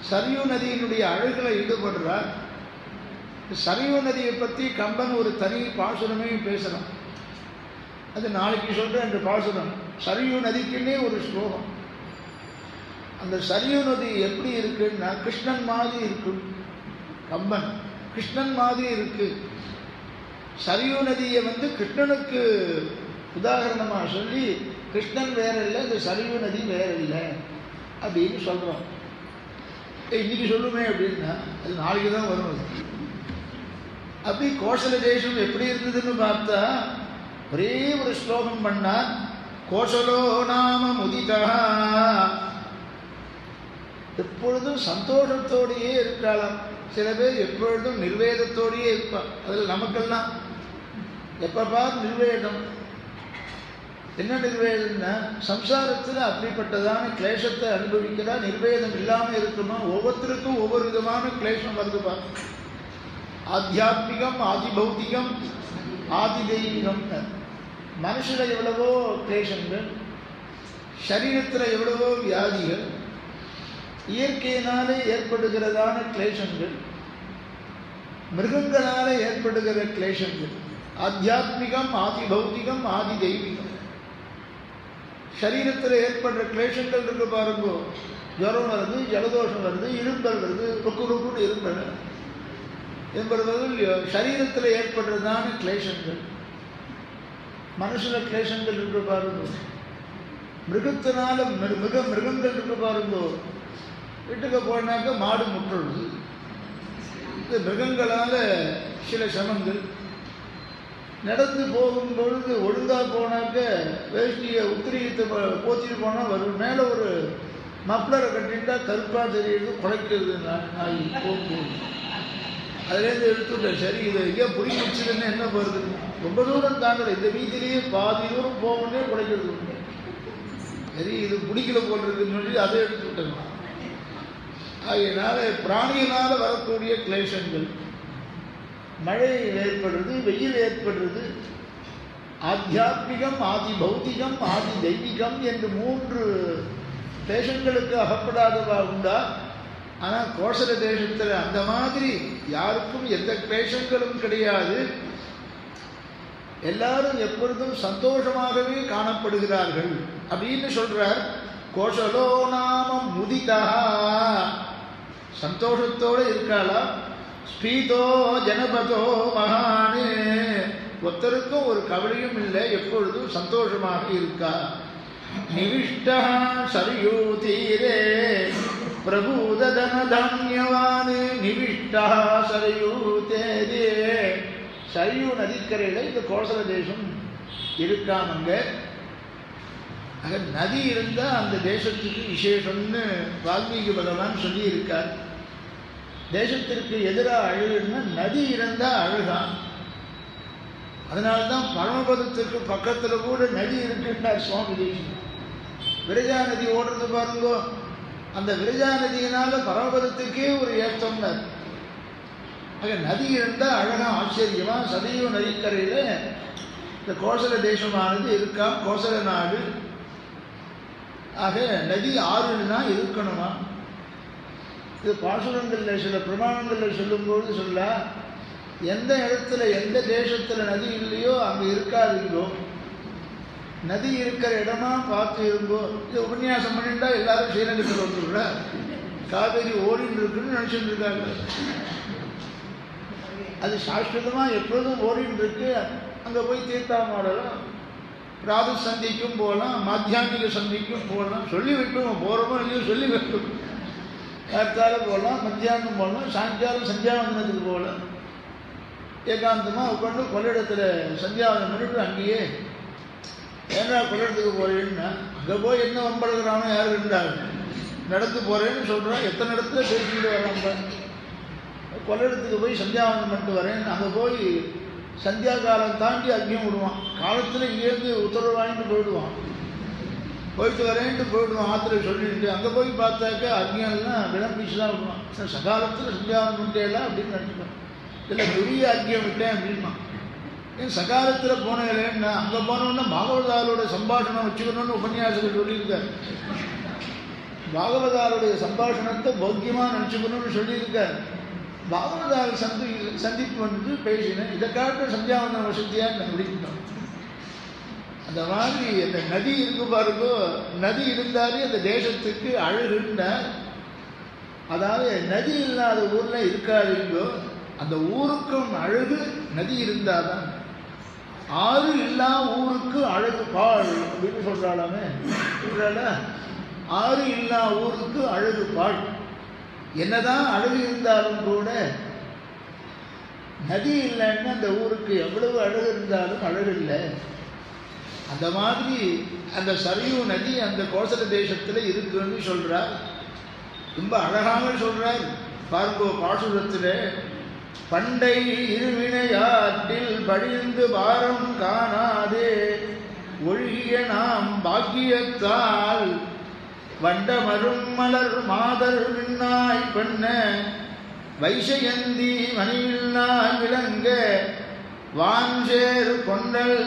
Speaker 1: சரயூ நதியினுடைய அழகுல ஈடுபடுறா. சரயூ நதியை பற்றி கம்பன் ஒரு தனி பாசுரமே பேசுகிறான். அது நாளைக்கு சொல்கிறேன். அந்த பாசுரம் சரயூ நதிக்குன்னே ஒரு ஸ்லோகம். அந்த சரயூ நதி எப்படி இருக்குன்னா கிருஷ்ணன் மாதிரி இருக்கு. கம்பன் கிருஷ்ணன் மாதிரி இருக்கு. சரயூ நதியை கிருஷ்ணனுக்கு உதாரணமாக சொல்லி, கிருஷ்ணன் வேற இல்லை, இந்த சரயூ நதி வேற இல்லை அப்படின்னு சொல்கிறோம். இன்னைக்கு சொல்லுமே அப்படின்னா அது நாளைக்கு தான் வரும். அப்படி கோசல தேசம் எப்படி இருந்ததுன்னு பார்த்தா ஒரே ஒரு ஸ்லோகம் பண்ணா. கோசலோ நாம முதிதா. எப்பொழுதும் சந்தோஷத்தோடையே இருக்கலாம். சில பேர் எப்பொழுதும் நிர்வேதத்தோடையே இருப்பார். அதில் நமக்கெல்லாம் எப்பப்பா நிர்வேதம். என்ன நிர்வேதம்னா சம்சாரத்தில் அப்படிப்பட்டதான கிளேசத்தை அனுபவிக்கிறா. நிர்வேதம் இல்லாமல் இருக்குமா? ஒவ்வொருத்தருக்கும் ஒவ்வொரு விதமான கிளேசம் வருதுப்பா. ஆத்தியாத்மிகம், ஆதி பௌத்திகம், ஆதி தெய்வீகம். மனுஷில் எவ்வளவோ கிளேசங்கள், சரீரத்தில் எவ்வளவோ வியாதிகள், இயற்கையினாலே ஏற்படுகிறதான கிளேசங்கள், மிருகங்களால் ஏற்படுகிற கிளேசங்கள். ஆத்தியாத்மிகம், ஆதி பௌத்திகம், ஆதி தெய்வீகம். சரீரத்தில் ஏற்படுற கிளேசங்கள் இருக்கு பாருங்கோ. ஜுரம் வருது, ஜலதோஷம் வருது, இரும்பல் வருது, ருக்குன்னு இரும்பல் என்பது சரீரத்தில் ஏற்படுறதான கிளேசங்கள். மனுஷன கிளேசங்கள் இருக்கு பாருங்க. மிருகத்தினால மிருகங்கள் இருக்கு பாருங்கோ. வீட்டுக்கு போனாக்க மாடு முட்டுறது, இந்த மிருகங்களால் சில சிரமங்கள். நடந்து போகும்பொழுது ஒழுங்காக போனாக்க வேஷ்டியை உத்திரிகத்தை போத்திட்டு போனால் வரும். மேலே ஒரு மப்ளரை கட்டிட்டா கருப்பாக தெரியுது, குறைக்கிறது நாய் போகும்போது. அதுலேருந்து எடுத்துட்டேன். சரி, இதை எங்கேயோ பிடிச்சிச்சுன்னு என்ன போகிறது, ரொம்ப தூரம் தாண்டலை, இந்த வீட்டிலேயே பாதி தூரம் போகணுன்னே குறைக்கிறது. சரி, இது பிடிக்கல போடுறதுன்னு சொல்லி அதை எடுத்துவிட்டேன். ஆகையினால பிராணியினால் வரக்கூடிய கிளேசங்கள், மழை ஏற்படுறது, வெயில் ஏற்படுறது, ஆத்தியாத்மிகம், ஆதி பௌத்திகம், ஆதி தெய்வீகம் என்று 3 தேசங்களுக்கு அகப்படாதவா உண்டா? ஆனால் கோசல தேசத்தில் அந்த மாதிரி யாருக்கும் எந்த கிளேசங்களும் கிடையாது. எல்லாரும் எப்பொழுதும் சந்தோஷமாகவே காணப்படுகிறார்கள் அப்படின்னு சொல்றார். கோசலோ நாமம் முதிதா, சந்தோஷத்தோடு இருக்காளா. ஸ்பீதோ ஜனபதோ மகானே, ஒருத்தருக்கும் ஒரு கவலையும் இல்லை, எப்பொழுதும் சந்தோஷமாக இருக்கா. நிவிஷ்டா சரியோ தீரே பிரபூதனதான்யவானே, நிவிஷ்டா சரியோ தேரே, சரியு நதிக்கரையில் இந்த கோசல தேசம் இருக்காமங்க. ஆக நதி இருந்தால் அந்த தேசத்துக்கு விசேஷம்னு வால்மீகி பகவான் சொல்லியிருக்கார். தேசத்திற்கு எதிராக அழகுன்னா நதி இருந்தால் அழகான். அதனால்தான் பரமபதத்துக்கு பக்கத்தில் கூட நதி இருக்குன்றார் சுவாமி தேசிகன். விரஜா நதி ஓடுறது பாருங்கோ, அந்த விரஜா நதியினால பரமபதத்துக்கே ஒரு ஏற்றம்னார். ஆக நதி இருந்தால் அழகா ஆச்சரியமா. சதையோ நதிக்கரையில் இந்த கோசல தேசமானது இருக்கா, கோசல நாடு. ஆக நதி ஆறுன்னா இருக்கணுமா. இது பாசுரங்களில் சில பிரமாணங்களில் சொல்லும்போது சொல்ல, எந்த இடத்துல எந்த தேசத்தில் நதி இல்லையோ அங்கே இருக்காதுங்கோ, நதி இருக்கிற இடமா பார்த்து இருங்கோ. இது உபன்யாசம் பண்ணிட்டா எல்லாரும் ஸ்ரீரங்கத்தில் வந்துடுற காவேரி ஓடின்னு இருக்குன்னு நினச்சிட்டு இருக்காங்க. அது சாஸ்வதமாக எப்பொழுதும் ஓடின்னு இருக்கு. அங்கே போய் தீர்த்தாமாடலாம், ராது சந்திக்கும் போகலாம், மாத்தியானிக சந்திக்கும் போகலாம். சொல்லி வைக்கணும், போகிறோமோ இல்லையோ சொல்லி வைக்கணும். காத்தாலும் போகலாம், மத்தியானம் போகலாம், சாயங்காலம் சந்தியாவந்தனத்துக்கு போகலாம். ஏகாந்தமாக உட்காந்து கொள்ளிடத்தில் சந்தியாவந்தனம் பண்ணிட்டு அங்கேயே ஏன்னா கொள்ளிடத்துக்கு போகிறேன்னா அங்கே போய் என்ன வம்படுகிறானோ யார் இருந்தாங்க. நடந்து போகிறேன்னு சொல்கிறான், எத்தனை இடத்துல பேசிக்கிட்டு வரான். கொள்ளிடத்துக்கு போய் சந்தியாவந்தனம் பண்ணிட்டு வரேன், அங்கே போய் சந்தியா காலம் தாண்டி அங்கேயும் விடுவான். காலத்தில் இங்கேருந்து உத்தரவு வாங்கிட்டு போயிடுவான். போயிட்டு வரேன்ட்டு போயிடுவான், ஆத்திரை சொல்லிட்டு. அங்கே போய் பார்த்தாக்க அக்னியெல்லாம் விளம்பிச்சு தான் விடுவான். சகாலத்தில் சந்தியாவந்தனம் பண்ணிட்டேலாம் அப்படின்னு நினச்சிப்பான். இல்லை பெரிய அக்கியம் விட்டேன் அப்படின்னா. ஏன் சகாலத்தில் போனேன்னா அங்கே போனோன்னா பாகவதாரோட சம்பாஷணம் வச்சுக்கணும்னு உபன்யாசத்தில் சொல்லியிருக்கார். பாகவதாருடைய சம்பாஷணத்தை போக்கியமாக நினச்சிக்கணும்னு சொல்லியிருக்கார். பாகவதார் சந்திப்பு வந்து பேசினேன், இதை காட்ட சந்தியாவந்தன வசதியாக நான் முடிக்கிட்டோம். அந்த மாதிரி அந்த நதி இருக்கு பாருங்கோ, நதி இருந்தாலே அந்த தேசத்துக்கு அழகுண்டார். அதாவது நதி இல்லாத ஊரில் இருக்காதுங்கோ, அந்த ஊருக்கும் அழகு நதி இருந்தாதான். ஆறு இல்லா ஊருக்கு அழகு பாழ் அப்படின்னு சொல்றாளாமே, ஆறு இல்லா ஊருக்கு அழகு பாழ். என்னதான் அழகு இருந்தாலும் கூட நதி இல்லைன்னு அந்த ஊருக்கு எவ்வளவு அழகு இருந்தாலும் அழகு இல்லை. அந்த மாதிரி அந்த சரியு நதி அந்த கோசல தேசத்தில் இருக்குன்னு சொல்றார். ரொம்ப அழகாக சொல்றார் பாருங்கோ பாசுரத்தில். பண்டை இருவினையாற்றில் படிந்து பாரம் காணாதே ஒழுகிய நாம் பாக்கியத்தால் வண்டமரும் மலர் மாதர் விண்ணாய் பெண்ண வைசயந்தி மணிவில்லாய் விளங்க வாஞ்சேர் கொண்டல்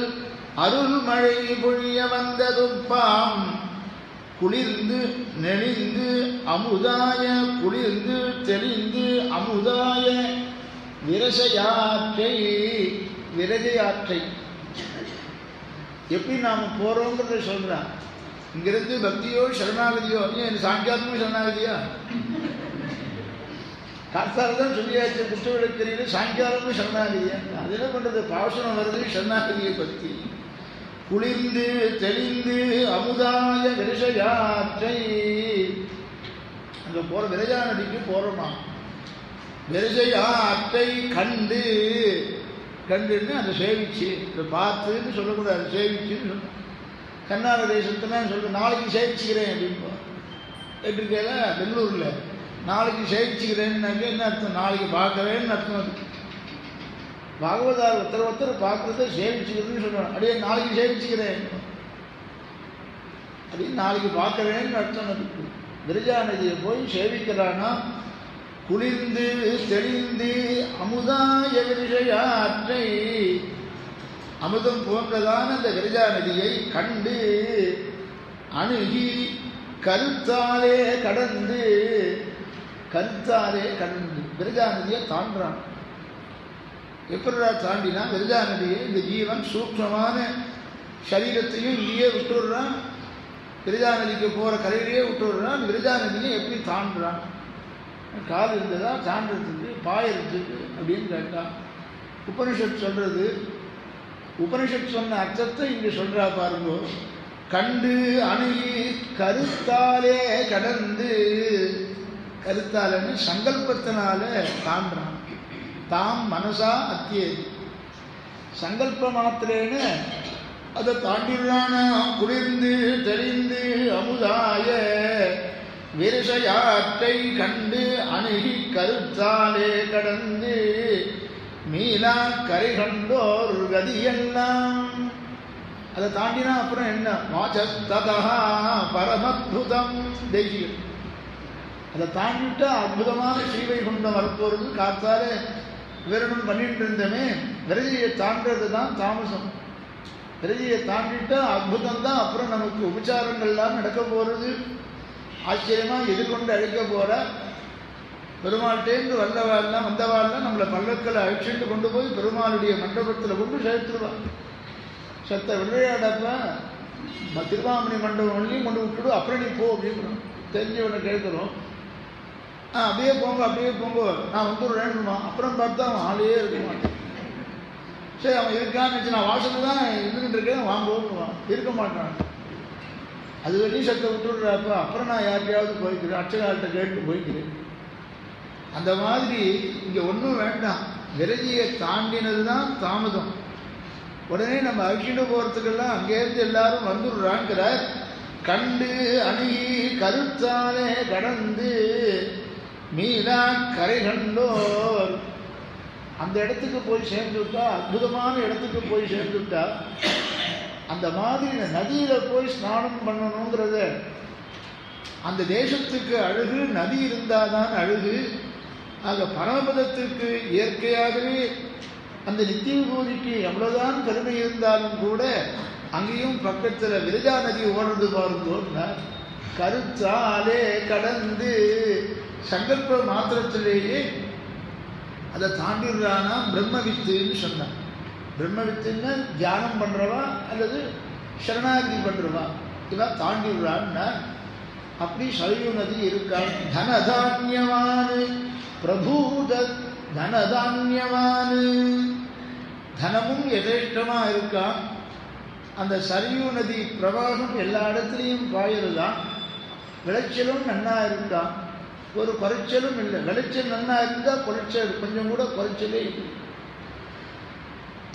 Speaker 1: அருள்மழை பொழிய வந்ததுப்பாம் குளிர்ந்து நெளிந்து அமுதாய குளிர்ந்து தெளிந்து அமுதாய விரசையாற்றை. விரதையாற்றை எப்படி நாம் போகிறோங்கிறத சொல்கிறான். இங்கிருந்து பக்தியோ சரணாகதியோ, ஏன் சாங்கியாத்ம சரணாகதியா? காத்தால் தான் சொல்லியாச்சு குற்றவிடக்கு தெரியல, சாயங்காலமும் சரணாகதியா? அது என்ன பண்ணுறது, பாசனம் வருது சரணாகதியை பற்றி. குளிர்ந்து தெளிந்து அமுதாய விரசயாற்றை, அங்கே போகிற விரஜா நதிக்கு போகிறோமா, விரசயாற்றை கண்டு, கண்டுன்னு அதை சேவிச்சு, இதை பார்த்துன்னு சொல்லக்கூடாது, சேவிச்சுன்னு சொல்ல. கர்நாடக தேசத்துல சொல்ல நாளைக்கு சேவிச்சுக்கிறேன் அப்படின்னு எப்படி கேட்கல, பெங்களூரில் நாளைக்கு சேவிச்சுக்கிறேன்னாக்க என்ன அர்த்தம், நாளைக்கு பார்க்குறேன்னு அர்த்தம். அது பாகவதார் ஒருத்தர் பார்க்குறத சேவிச்சுக்கிறதுன்னு சொல்லுவாங்க. அப்படியே நாளைக்கு சேவிச்சுக்கிறேன் அப்படின்னு நாளைக்கு பார்க்குறேன்னு அர்த்தம். அதுக்கு விரஜா நதியை போய் சேவிக்கிறானா, குளிர்ந்து தெளிந்து அமுதாய விரசயாற்றை, அமுதம் போன்றதான அந்த விரஜா நதியை கண்டு அணுகி கருத்தாலே கடந்து, கருத்தாலே கடந்து விரஜா நதியை தாண்டான். எப்படா தாண்டினா, விரஜா நதியை இந்த ஜீவன் சூக்ஷ்மமான சரீரத்தையும் இங்கேயே விட்டுடுறான், விரஜா நதிக்கு போகிற கரையிலேயே விட்டுடுறான். விரஜா நதியை எப்படி தாண்டுறான், கால் இருந்ததா தாண்டறதுக்கு, பாயறதுக்கு அப்படின்னு கேட்டான். உபனிஷத் சொல்றது, உபனிஷத் சொன்ன அர்த்தத்தை இங்கே சொல்றா பாருங்க. கண்டு அணுகி கருத்தாலே கடந்து, கருத்தாலன்னு சங்கல்பத்தினால தாண்டான். தாம் மனசா அத்தியேது, சங்கல்ப மாத்திரேன்னு அதை தாண்டிடுறானா. குளிர்ந்து தெளிந்து அமுதாய விரசயாற்றை கண்டு அணுகி கருத்தாலே கடந்து மீளா கரை கண்டோர் கதியெல்லாம். அதை தாண்டினா அப்புறம் என்ன, வாசத்ததா பரமத்புதம் தேசியம். அதை தாண்டிட்டா அற்புதமான ஸ்ரீவைகுண்டம் வரப்போறது. காத்தால விவரணம் பண்ணிட்டு இருந்தமே, விரஜையை தாண்டது தான் தாமசம். விரஜையை தாண்டிட்டா அற்புதம் தான். அப்புறம் நமக்கு உபச்சாரங்கள்லாம் நடக்க போகிறது. ஆச்சரியமாக எதிர்கொண்டு அழைக்க போகிற பெருமாள்கிட்டேருந்து வந்தவாள்லாம் நம்மளை பல்லக்கில் அழைச்சிட்டு கொண்டு போய் பெருமாளுடைய மண்டபத்தில் கொண்டு சேர்த்துருவான். சத்த விளையாடப்ப திருவாமணி மண்டபம் ஒன்றையும் கொண்டு விட்டுடும், அப்புறம் நீ போ அப்படின்னு தெரிஞ்சவனை கேட்குறோம். அப்படியே போங்க அப்படியே போங்க, நான் வந்துடுறேன்னுமா. அப்புறம் பார்த்தா அவன் ஆளையே இருக்க மாட்டான். சரி அவன் இருக்கான்னு நான் வாசல் தான் இருந்துகிட்டு இருக்கேன் வாங்குவோன்னுவான், இருக்க மாட்டான். அது வரையும் சத்தை விட்டுடுறாப்ப அப்புறம் நான் யார்கிட்டையாவது போய்க்கிறேன், அச்சகால்கிட்ட கேட்டு போய்க்கிறேன். அந்த மாதிரி இங்கே ஒன்றும் வேண்டாம், விரஜியை தாண்டினது தான் தாமதம். உடனே நம்ம அழிச்சுட்டு போகிறதுக்கெல்லாம் அங்கேருந்து எல்லாரும் வந்துடுறாங்கிறார். கண்டு அணுகி கருத்தாலே கடந்து மீளா கரை கண்டோர், அந்த இடத்துக்கு போய் சேர்ந்துவிட்டா, அற்புதமான இடத்துக்கு போய் சேர்ந்துவிட்டா. அந்த மாதிரி இந்த நதியில் போய் ஸ்நானம் பண்ணணுங்கிறத, அந்த தேசத்துக்கு அழகு நதி இருந்தால்தான் அழகு. ஆக பரமபதத்திற்கு இயற்கையாகவே அந்த நித்திய விபூதிக்கு எவ்வளவுதான் பெருமை இருந்தாலும் கூட அங்கேயும் பக்கத்தில் விரஜா நதி ஓடுறது பாருங்க. கருத்தாலே கடந்து சங்கல்ப மாத்திரத்திலேயே அதை தாண்டிடுறானா. பிரம்மவித்துன்னு சொன்னான். பிரம்மவித்துன்னு தியானம் பண்ணுறவா அல்லது சரணாகதி பண்ணுறவா, இவன் தாண்டிடுறான்னா. அப்படி சரியு நதி இருக்கான். தனதான்யவானு பிரபூத தனதான்யவானு, தனமும் யதேஷ்டமாக இருக்கான். அந்த சரியு நதி பிரவாகம் எல்லா இடத்துலையும் பாயறதுதான். விளைச்சலும் நன்னா இருக்கான், ஒரு குறைச்சலும் இல்லை. விளைச்சல் நன்னா இருந்தால் குறைச்சல் கொஞ்சம் கூட குறைச்சலே இல்லை.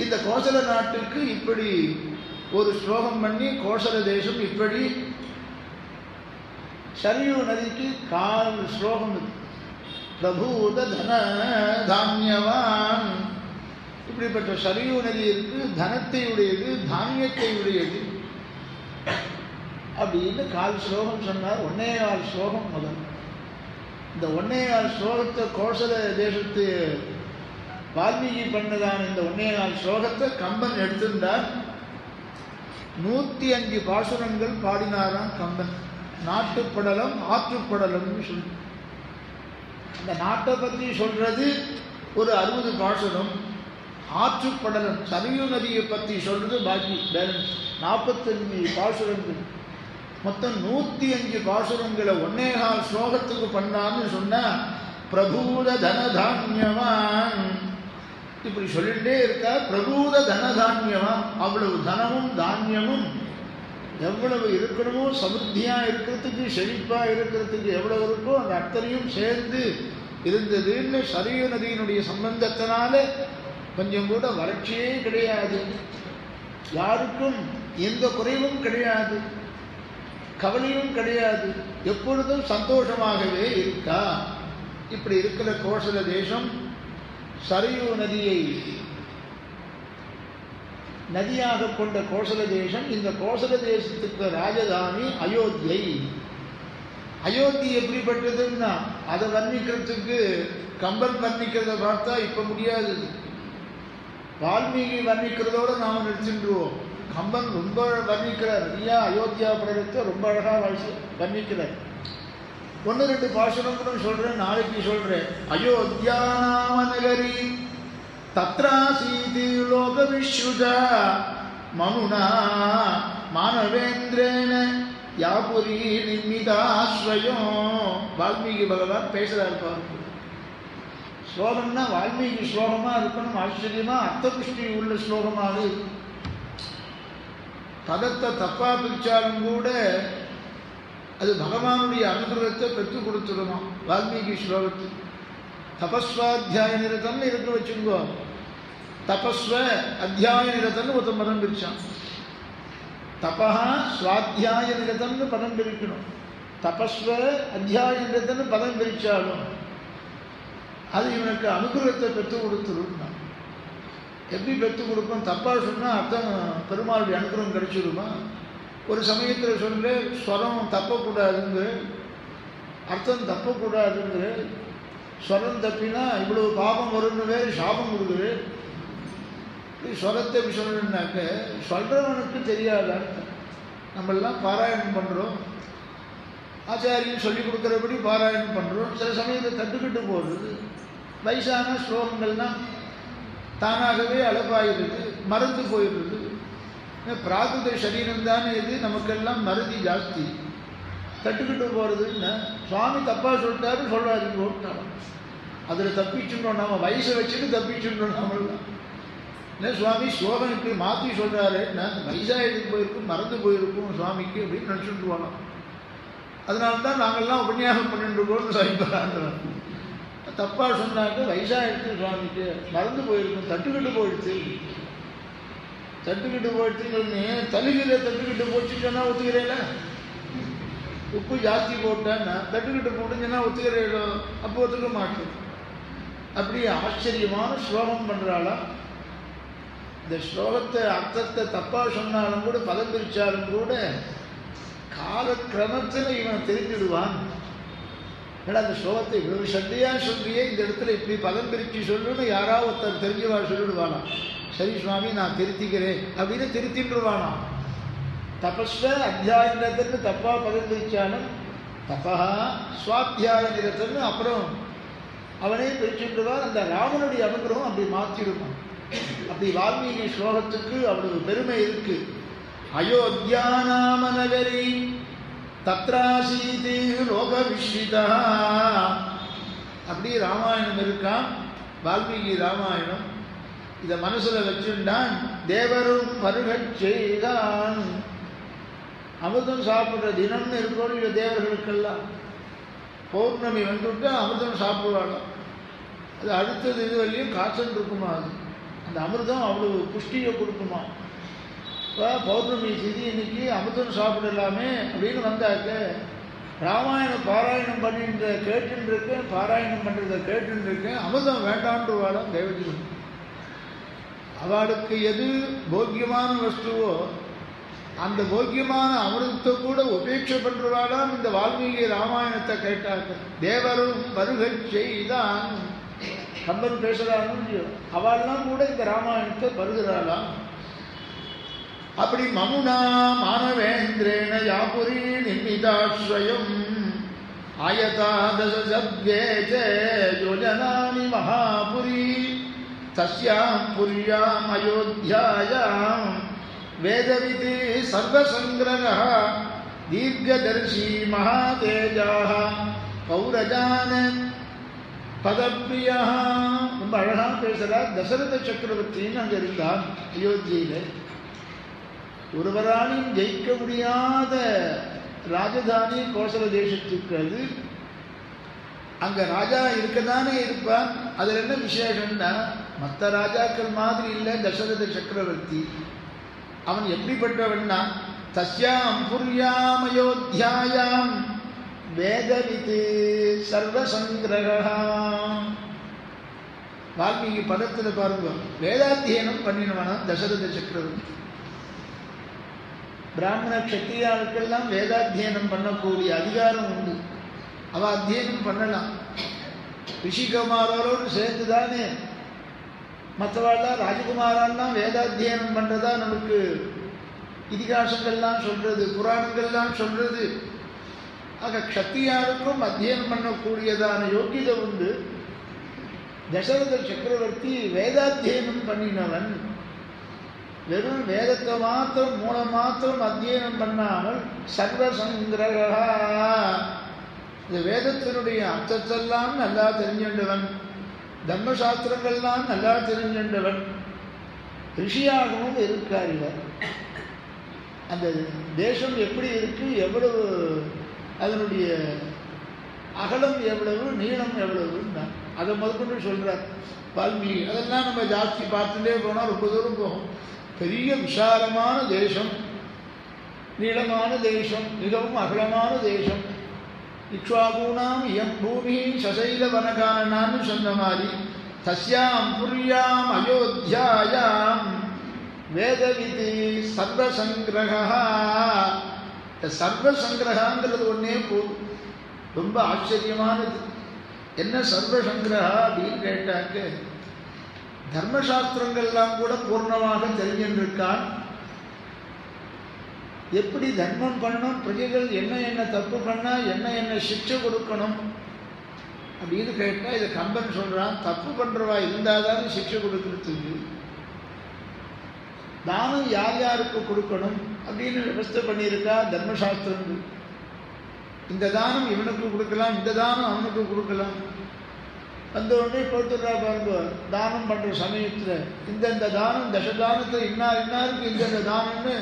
Speaker 1: இந்த கோசல நாட்டுக்கு இப்படி ஒரு ஸ்லோகம் பண்ணி, கோசல தேசம் இப்படி சரியு நதிக்கு 4 ஸ்லோகம் இருக்கு. பிரபூத தன தானியவான், இப்படிப்பட்ட சரியு நதி இருக்கு, தனத்தை உடையது, தானியத்தை உடையது அப்படின்னு 4 ஸ்லோகம் சொன்னார். 1.25 ஸ்லோகம் முதல். இந்த 1.25 ஸ்லோகத்தை கோசல தேசத்து வால்மீகி பண்ணதான இந்த 1.25 ஸ்லோகத்தை கம்பன் எடுத்திருந்தார். 105 பாசுரங்கள் பாடினாராம் கம்பன். நாட்டுப்படலம் ஆற்றுப்படலம்னு சொல்லி, அந்த நாட்டை பற்றி சொல்றது ஒரு 60 பாசுரம். ஆற்றுப்படலம் சரியு நதியை பற்றி சொல்றது பாக்கி பேலன்ஸ் 45 பாசுரங்கள். மொத்தம் 105 பாசுரங்களை 1.25 ஸ்லோகத்துக்கு பண்ணான்னு சொன்னா. பிரபூத தனதான்யவான் இப்படி சொல்லிட்டே இருக்கா. பிரபூத தனதான்யமா, அவ்வளவு தனமும் தானியமும் எவ்வளவு இருக்கணுமோ, சமிருத்தியாக இருக்கிறதுக்கு, செழிப்பாக இருக்கிறதுக்கு எவ்வளவு இருக்கோ அந்த அத்தனையும் சேர்ந்து இருந்ததுன்னு சரியு நதியினுடைய சம்பந்தத்தினால கொஞ்சம் கூட வறட்சியே கிடையாது, யாருக்கும் எந்த குறைவும் கிடையாது, கவலையும் கிடையாது, எப்பொழுதும் சந்தோஷமாகவே இருக்கா. இப்படி இருக்கிற கோசல தேசம் சரியு நதியை நதியாக கொண்ட கோசல தேசம். இந்த கோசல தேசத்துக்கு ராஜதானி அயோத்தியை. அயோத்தி எப்படிப்பட்டதுன்னா அதை வர்ணிக்கிறதுக்கு கம்பன் வர்ணிக்கிறத பார்த்தா இப்ப முடியாது. வால்மீகி வர்ணிக்கிறதோட நாம் நிறுத்தின்றுவோம். கம்பன் ரொம்ப வர்ணிக்கிறார், நிறையா அயோத்தியா படத்தை ரொம்ப அழகாக வர்ணிக்கிறார். 1-2 பாசனம் கூட சொல்றேன், நாளைக்கு சொல்றேன். அயோத்தியா நாம நகரி தத்ராசீதி லோக விஸ்ருதா மனுனா மானவேந்திரேன யாபுரி நிர்மிதாஸ்வயம். வால்மீகி பகவான் பேசுறாரு பாருங்க. ஸ்லோகம்னா வால்மீகி ஸ்லோகமா இருக்கணும், ஆச்சரியமா அர்த்தபுஷ்டி உள்ள ஸ்லோகமாக இருக்கும். பதத்தை தப்பா பிரிச்சாலும் கூட அது பகவானுடைய அனுகிரகத்தை பெற்றுக் கொடுத்துடுமா. வால்மீகி ஸ்லோகத்துக்கு தபஸ்வாத்தியாய நிரதம்னு இருக்க வச்சுங்கோ. தபஸ்வ அத்தியாய நிரதம்னு ஒருத்தன் பதம் பிரிச்சான். தபா சுவாத்தியாய நிரதம்னு பதம் பிரிக்கணும். தபஸ்வ அத்தியாய நிரதம்னு பதம் பிரிச்சாலும் அது இவனுக்கு அனுகிரகத்தை பெற்றுக் கொடுத்துருன்னா. எப்படி பெற்றுக் கொடுக்கும்? தப்பா சொன்னா அர்த்தம் பெருமாளுடைய அனுகிரகம் கிடைச்சிருமா? ஒரு சமயத்தில் சொல்ல ஸ்வரம் தப்பக்கூடாதுங்க, அர்த்தம் தப்பக்கூடாதுங்க. ஸ்வரம் தப்பினா இவ்வளவு பாபம் வரும்னு வேறு சாபம் கொடுக்குது. ஸ்வரத்தை எப்படி சொல்லணுன்னாக்க சொல்றவனுக்கு தெரியாத அர்த்தம். நம்மெல்லாம் பாராயணம் பண்ணுறோம், ஆச்சாரியன் சொல்லி கொடுக்குறபடி பாராயணம் பண்ணுறோம். சில சமயத்தில் தட்டுக்கிட்டு போடுறது, வயசான ஸ்லோகங்கள்லாம் தானாகவே அளவாயிடுது, மறந்து போயிடுறது. பிராகிருத சரீரம் தானே இது, நமக்கெல்லாம் மறதி ஜாஸ்தி. தட்டுக்கிட்டு போகிறதுன்னு சுவாமி தப்பாக சொல்லிட்டாரு சொல்றாருன்னு ஓட்டாலும் அதில் தப்பிச்சுட்டோம். நம்ம வயசை வச்சுட்டு தப்பிச்சுட்டோம். நம்மளாம் இல்லை சுவாமி ஸ்லோகம் இப்படி மாற்றி சொல்கிறாரு, வயசாகிட்டு போயிருக்கும், மறந்து போயிருக்கும் சுவாமிக்கு அப்படின்னு நினச்சிட்டு போனோம். அதனால்தான் நாங்கள்லாம் உபன்யாசம் பண்ணிட்டு இருக்கோம்னு சொல்லிப்பாங்க. தப்பாக சொன்னாக்க வயசாகிடுச்சு சுவாமிக்கு, மறந்து போயிருக்கும், தட்டுக்கிட்டு போயிடுச்சு. தட்டுக்கிட்டு போயிடுச்சுன்னு தலுகில தட்டுக்கிட்டு போச்சுன்னு சொன்னால் ஒத்துக்கிறேல. உப்பு ஜாஸ்தி போட்டேன்னா தட்டுக்கிட்டு போட்டுச்சுன்னா ஒத்துக்கிறேளோ? அப்போ ஒத்துக்க மாட்டேன். அப்படி ஆச்சரியமான ஸ்லோகம் பண்ணுறாளா. இந்த ஸ்லோகத்தை அர்த்தத்தை தப்பாக சொன்னாலும் கூட, பதம் பிரித்தாலும் கூட காலக்கிரமத்தில் இவன் தெரிஞ்சிடுவான். ஏன்னா அந்த ஸ்லோகத்தை இவ்வளவு சண்டையாக சொல்றியே, இந்த இடத்துல இப்படி பதம் பிரித்து சொல்லுன்னு யாராவது ஒருத்தர் தெரிஞ்சவா சொல்லிடுவானா. சரி சுவாமி நான் திருத்திக்கிறேன் அப்படின்னு திருத்தின்றுவானா. தபஸ்வ அத்தியாய நிரத்தன்னு தப்பா பதம் பிரிச்சாலும் தபா சுவாத்தியாய நிரத்தன்னு அப்புறம் அவனே பிரிச்சுடுவான். அந்த ராமனுடைய அனுகிரகம் அப்படி மாற்றிடுவான். அப்படி வால்மீகி ஸ்லோகத்துக்கு அவ்வளவு பெருமை இருக்கு. அயோத்தியா நாம நகரி தத்ராசீதி லோக விஸ்ரிதா. அப்படி ராமாயணம் இருக்கான், வால்மீகி ராமாயணம். இதை மனசுல வச்சுட்டான். தேவரும் பருகச் செய்தான். அமிர்தம் சாப்பிட்ற தினம்னு இருக்கோம் இல்லை தேவர்களுக்கெல்லாம். பௌர்ணமி வந்துவிட்டு அமிர்தம் சாப்பிடுவாங்க. அது அடுத்தது இது வரையும் காய்ச்சல் இருக்குமா, அது அந்த அமிர்தம் அவ்வளவு புஷ்டியை கொடுக்குமா. இப்போ பௌர்ணமி திதி இன்னைக்கு அமிர்தம் சாப்பிடலாமே அப்படின்னு வந்தாக்க ராமாயணம் பாராயணம் பண்ணிட்டு கேட்டுன்னு இருக்கேன், பாராயணம் பண்ணுறதை கேட்டுன்னு இருக்கேன், அமிர்தம் வேண்டான்ற வாழம் தேவஜி. அவளுக்கு எது போக்கியமான வஸ்துவோ அந்த போக்கியமான அமிர்தத்தை கூட உபேட்சை பண்ணுறாளாம். இந்த வால்மீகி ராமாயணத்தை கேட்டாக்க தேவரும் பருகச் செய்தான். கம்பன் பேசுகிறான்னு அவள்லாம் கூட இந்த ராமாயணத்தை பருகிறாளாம். அப்படி மமுனா மானவேந்திரேன யாபுரி நிர்மிதாஸ்வயம் ஆயதா தசசப்தே யோஜனானி மகாபுரி தஸ்யாம் புர்யாம் அயோத்தியாயாம் வேதவிதி சர்வசங்கிரகः தீர்க்கதர்ஷி மகாதேஜாः பௌரஜான் பதப்பிரியா, ரொம்ப அழகாக பேசுகிறார். தசரத சக்கரவர்த்தின்னு அங்கே இருந்தார் அயோத்தியில. ஒருவராலையும் ஜெயிக்க முடியாத ராஜதானி கோசல தேசத்துக்கு. அது அங்கே ராஜா இருக்கதானே இருப்பான். அதில் என்ன விசேஷம்னா, மற்ற ராஜாக்கள் மாதிரி இல்லை தசரத சக்கரவர்த்தி. அவன் எப்படிப்பட்டவன்னா, தஸ்யாம் புர்யாம் அயோத்தியாயாம் வேதவித் சர்வசங்கிரகா. வால்மீகி பதத்தில் பாருங்க, வேதாத்தியனம் பண்ணினவனா தசரத சக்கரவர்த்தி. பிராமண க்ஷத்திரியாளுக்கெல்லாம் வேதாத்தியனம் பண்ணக்கூடிய அதிகாரம் உண்டு. அவ அத்தியனம் பண்ணலாம். ரிஷிகுமாரோடு சேர்ந்து தானே மற்றவாள்லாம் ராஜகுமாரெல்லாம் வேதாத்தியனம் பண்ணுறதா நமக்கு இதிகாசங்கள்லாம் சொல்கிறது, புராணங்கள்லாம் சொல்கிறது. ஆக க்ஷத்திரியாருக்கும் அத்தியனம் பண்ணக்கூடியதான யோக்கியதை உண்டு. தசரத சக்கரவர்த்தி வேதாத்தியனம் பண்ணினவன். வெறும் வேதத்தை மாத்திரம் மூலம் மாத்திரம் அத்தியனம் பண்ணாமல் சர்வசங்கிரகா, இந்த வேதத்தினுடைய அர்த்தத்தெல்லாம் நல்லா தெரிஞ்சின்றவன், தர்மசாஸ்திரங்கள்லாம் நல்லா தெரிஞ்சின்றவன், ரிஷியாகவும் இருக்கார் இவர். அந்த தேசம் எப்படி இருக்கு, எவ்வளவு அதனுடைய அகலம் எவ்வளவு, நீளம் எவ்வளவுன்னு அதை முதற்கொண்டு சொல்கிறார் வால்மீகி. அதெல்லாம் நம்ம ஜாஸ்தி பார்த்துட்டே போனால் ரொம்ப தூரம் போகும். பெரிய விசாலமான தேசம், நீளமான தேசம், மிகவும் அகலமான தேசம். இக்ஷ்வாகூணாம் இயம் பூமி சசைல வனகானான்னு சொன்ன மாதிரி தஸ்யாம் புர்யாம் அயோத்தியாயாம் வேதவிதி சர்வசங்கிரகா. சர்வசங்கிரகாங்கிறது ஒன்றே போதும். ரொம்ப ஆச்சரியமானது. என்ன சர்வசங்கிரகா அப்படின்னு கேட்டாக்க, தர்மசாஸ்திரங்கள்லாம் கூட பூர்ணமாக தெரிஞ்சின்றிருக்கான். எப்படி தர்மம் பண்ணணும், பிரஜைகள் என்ன என்ன தப்பு பண்ணால் என்ன என்ன சிக்ஷை கொடுக்கணும் அப்படின்னு கேட்டால் இதை கம்பன் சொல்கிறான். தப்பு பண்ணுறவா இருந்தால் தானே சிக்ஷை கொடுக்கறதுக்கு. தானம் யார் யாருக்கு கொடுக்கணும் அப்படின்னு விவஸ்தை பண்ணியிருக்கா தர்மசாஸ்திரங்கள். இந்த தானம் இவனுக்கு கொடுக்கலாம், இந்த தானம் அவனுக்கு கொடுக்கலாம். அந்த உடனே கொடுத்துட்றா பாருங்க. தானம் பண்ணுற சமயத்தில் இந்தந்த தானம் தசதானத்தில் இன்னாருக்கு இந்தந்த தானம்னு